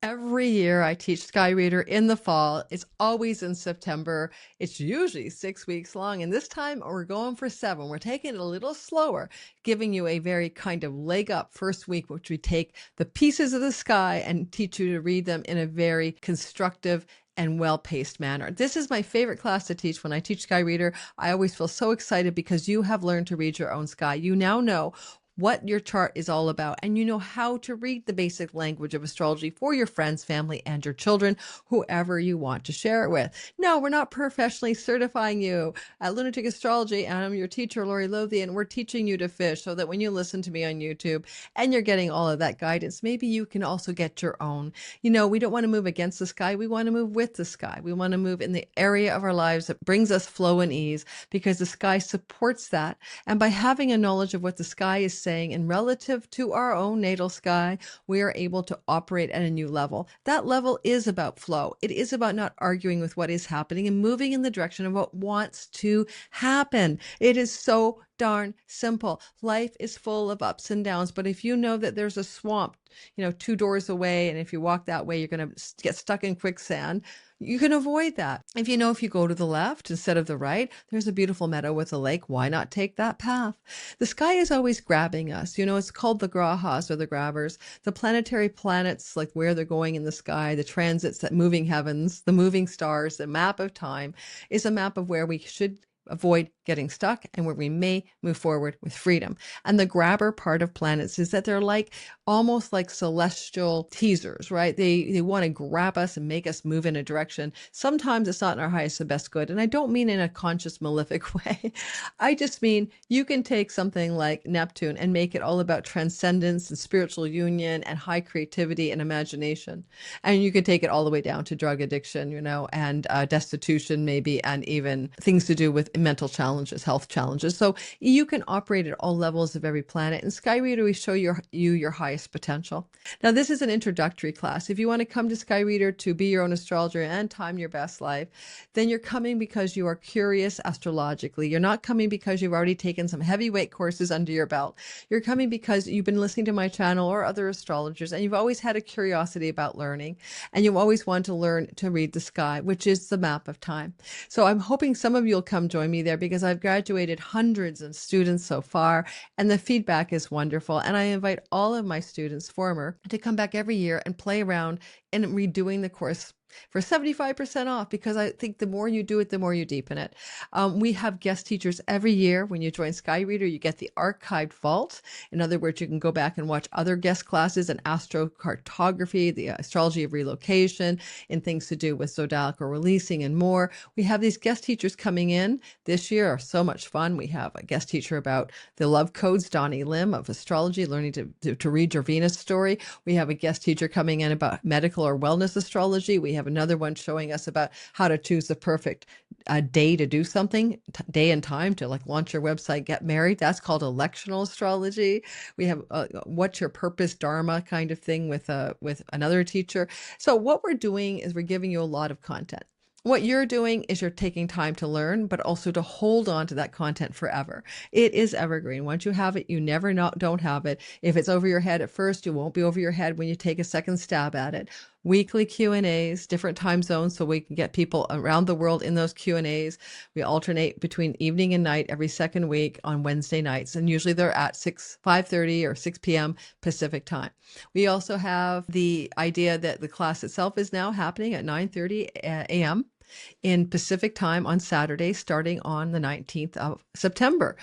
Every year I teach Sky Reader in the fall. It's always in September. It's usually 6 weeks long. And this time we're going for 7. We're taking it a little slower, giving you a very kind of leg up first week, which we take the pieces of the sky and teach you to read them in a very constructive and well-paced manner. This is my favorite class to teach. When I teach Sky Reader, I always feel so excited because you have learned to read your own sky. You now know what your chart is all about, and you know how to read the basic language of astrology for your friends, family, and your children, whoever you want to share it with. No, we're not professionally certifying you. At Lunatic Astrology, I'm your teacher, Lori Lothian. We're teaching you to fish so that when you listen to me on YouTube and you're getting all of that guidance, maybe you can also get your own. We don't want to move against the sky. We want to move with the sky. We want to move in the area of our lives that brings us flow and ease, because the sky supports that. And by having a knowledge of what the sky is saying and relative to our own natal sky, we are able to operate at a new level. That level is about flow. It is about not arguing with what is happening and moving in the direction of what wants to happen. It is so darn simple. Life is full of ups and downs, but if you know that there's a swamp, 2 doors away, and if you walk that way, you're going to get stuck in quicksand, you can avoid that. If you go to the left instead of the right, there's a beautiful meadow with a lake. Why not take that path? The sky is always grabbing us. It's called the grahas, or the grabbers. The planetary planets, like where they're going in the sky, the transits, that moving heavens, the moving stars, the map of time is a map of where we should avoid getting stuck and where we may move forward with freedom. And the grabber part of planets is that they're like almost like celestial teasers, right? They want to grab us and make us move in a direction. Sometimes it's not in our highest and best good. And I don't mean in a conscious, malefic way. I just mean you can take something like Neptune and make it all about transcendence and spiritual union and high creativity and imagination. And you could take it all the way down to drug addiction, and destitution maybe, and even things to do with mental challenges, health challenges. So you can operate at all levels of every planet. And Sky Reader, we show you your highest potential. Now, this is an introductory class. If you want to come to Sky Reader to be your own astrologer and time your best life, then you're coming because you are curious astrologically. You're not coming because you've already taken some heavyweight courses under your belt. You're coming because you've been listening to my channel or other astrologers, and you've always had a curiosity about learning, and you've always wanted to learn to read the sky, which is the map of time. So I'm hoping some of you will come join me there, because I've graduated hundreds of students so far, and the feedback is wonderful. And I invite all of my students, former, to come back every year and play around in redoing the course for 75% off, because I think the more you do it, the more you deepen it. We have guest teachers every year. When you join Sky Reader, you get the archived vault. In other words, you can go back and watch other guest classes in astrocartography, the astrology of relocation, and things to do with zodiacal releasing and more. We have these guest teachers coming in this year, are so much fun. We have a guest teacher about the love codes, Donnie Lim of astrology, learning to read your Venus story. We have a guest teacher coming in about medical or wellness astrology. We have another one showing us about how to choose the perfect day to do something, day and time to like launch your website, get married. That's called electional astrology. We have what's your purpose, dharma kind of thing with another teacher. So what we're doing is we're giving you a lot of content. What you're doing is you're taking time to learn, but also to hold on to that content forever. It is evergreen. Once you have it, you never don't have it. If it's over your head at first, it won't be over your head when you take a second stab at it. Weekly Q&As, different time zones, so we can get people around the world in those Q&As. We alternate between evening and night every second week on Wednesday nights, and usually they're at 5:30 or 6 p.m. Pacific time. We also have the idea that the class itself is now happening at 9:30 a.m. in Pacific time on Saturday, starting on the 19th of September.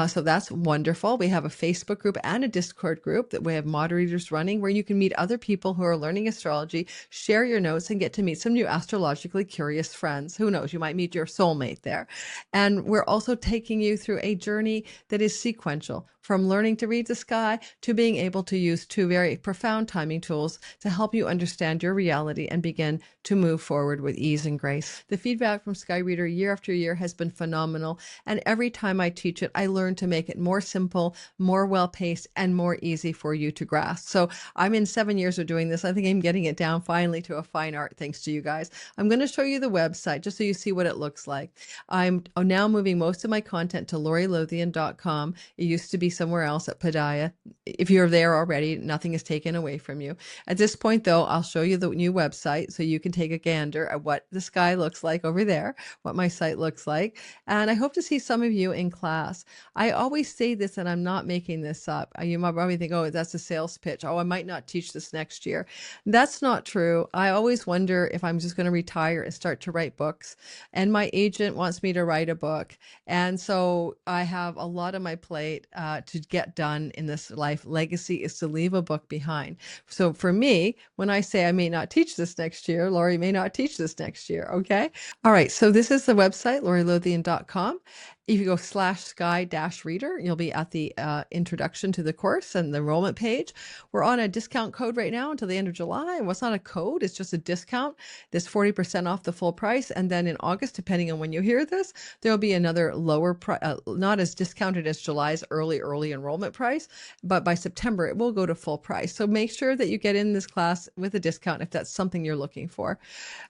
So that's wonderful. We have a Facebook group and a Discord group that we have moderators running, where you can meet other people who are learning astrology, share your notes, and get to meet some new astrologically curious friends. Who knows, you might meet your soulmate there. And we're also taking you through a journey that is sequential, from learning to read the sky to being able to use two very profound timing tools to help you understand your reality and begin to move forward with ease and grace. The feedback from Sky Reader year after year has been phenomenal, and every time I teach it, I learn to make it more simple, more well-paced, and more easy for you to grasp. So I'm in 7 years of doing this. I think I'm getting it down finally to a fine art, thanks to you guys. I'm going to show you the website just so you see what it looks like. I'm now moving most of my content to laurilothian.com. It used to be somewhere else at Padaya. If you're there already, nothing is taken away from you. At this point, though, I'll show you the new website so you can take a gander at what the sky looks like over there, what my site looks like. And I hope to see some of you in class. I always say this, and I'm not making this up. You might probably think, oh, that's a sales pitch. Oh, I might not teach this next year. That's not true. I always wonder if I'm just going to retire and start to write books. And my agent wants me to write a book. And so I have a lot on my plate to get done in this life. Legacy is to leave a book behind. So for me, when I say I may not teach this next year, Laurie may not teach this next year. Okay. All right. So this is the website, laurilothian.com. If you go /sky-reader, you'll be at the introduction to the course and the enrollment page. We're on a discount code right now until the end of July. Well, it's not a code, it's just a discount. There's 40% off the full price. And then in August, depending on when you hear this, there'll be another lower price, not as discounted as July's early enrollment price, but by September, it will go to full price. So make sure that you get in this class with a discount if that's something you're looking for.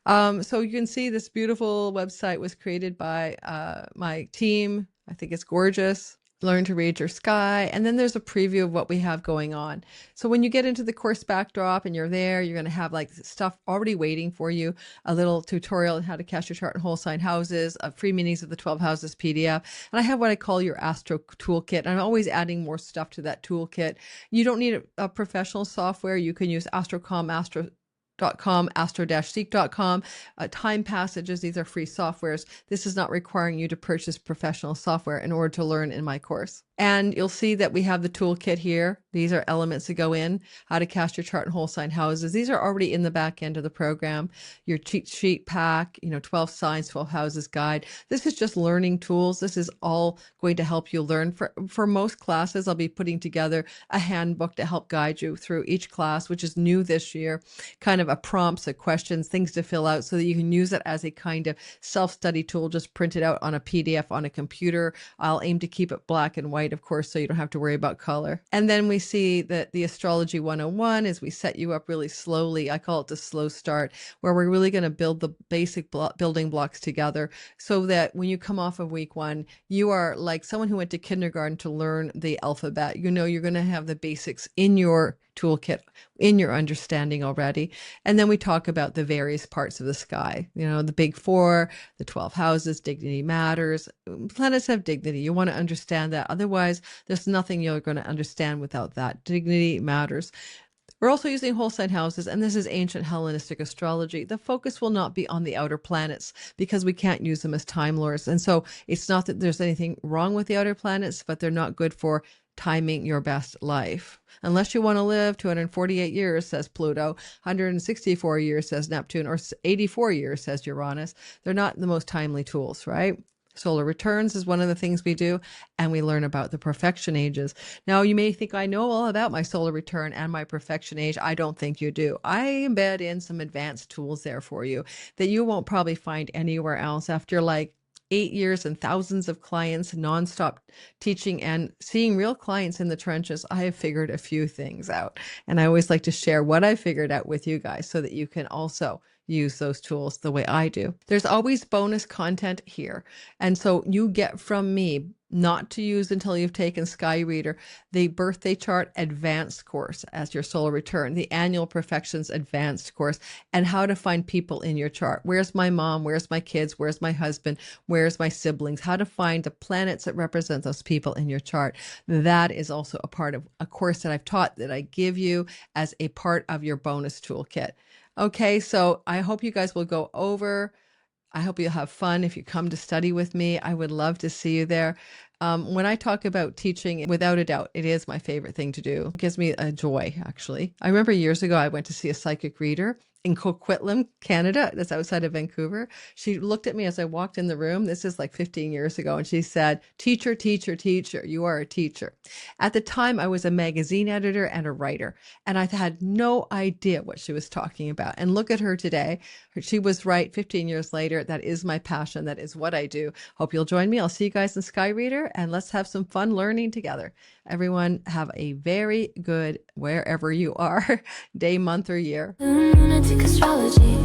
So you can see this beautiful website was created by my team. I think it's gorgeous. Learn to read your sky. And then there's a preview of what we have going on. So when you get into the course backdrop and you're there, you're going to have like stuff already waiting for you, a little tutorial on how to cast your chart in whole sign houses, free minis of the 12 houses PDF. And I have what I call your Astro Toolkit. And I'm always adding more stuff to that toolkit. You don't need a professional software. You can use Astrocom, astro-seek.com. Time passages, these are free softwares. This is not requiring you to purchase professional software in order to learn in my course. And you'll see that we have the toolkit here. These are elements that go in, how to cast your chart in whole sign houses. These are already in the back end of the program. Your cheat sheet pack, 12 signs, 12 houses guide. This is just learning tools. This is all going to help you learn. For most classes, I'll be putting together a handbook to help guide you through each class, which is new this year, kind of a prompts, a questions, things to fill out so that you can use it as a kind of self-study tool. Just print it out on a PDF on a computer. I'll aim to keep it black and white, of course, so you don't have to worry about color. And then we see that the Astrology 101 is we set you up really slowly. I call it the slow start, where we're really going to build the basic building blocks together so that when you come off of week one, you are like someone who went to kindergarten to learn the alphabet. You're going to have the basics in your toolkit, in your understanding already. And then we talk about the various parts of the sky, the big four, the 12 houses, dignity matters. Planets have dignity. You want to understand that. Otherwise, there's nothing you're going to understand without that. Dignity matters. We're also using whole sign houses, and this is ancient Hellenistic astrology. The focus will not be on the outer planets because we can't use them as time lords. And so it's not that there's anything wrong with the outer planets, but they're not good for timing your best life. Unless you want to live 248 years, says Pluto, 164 years, says Neptune, or 84 years, says Uranus. They're not the most timely tools, right? Solar returns is one of the things we do, and we learn about the perfection ages. Now, you may think I know all about my solar return and my perfection age. I don't think you do. I embed in some advanced tools there for you that you won't probably find anywhere else after 8 years and thousands of clients, nonstop teaching and seeing real clients in the trenches. I have figured a few things out, and I always like to share what I figured out with you guys so that you can also use those tools the way I do. There's always bonus content here. And so you get from me, not to use until you've taken Sky Reader, the birthday chart advanced course as your solar return, the annual perfections advanced course, and how to find people in your chart. Where's my mom? Where's my kids? Where's my husband? Where's my siblings? How to find the planets that represent those people in your chart. That is also a part of a course that I've taught that I give you as a part of your bonus toolkit. Okay, so I hope you guys will go over. I hope you'll have fun if you come to study with me. I would love to see you there. When I talk about teaching, without a doubt, it is my favorite thing to do. It gives me a joy, actually. I remember years ago, I went to see a psychic reader in Coquitlam, Canada. That's outside of Vancouver. She looked at me as I walked in the room. This is 15 years ago. And she said, teacher, teacher, teacher, you are a teacher. At the time, I was a magazine editor and a writer, and I had no idea what she was talking about. And look at her today. She was right 15 years later. That is my passion. That is what I do. Hope you'll join me. I'll see you guys in Sky Reader, and let's have some fun learning together. Everyone have a very good, wherever you are, day, month, or year. Lunatic astrology.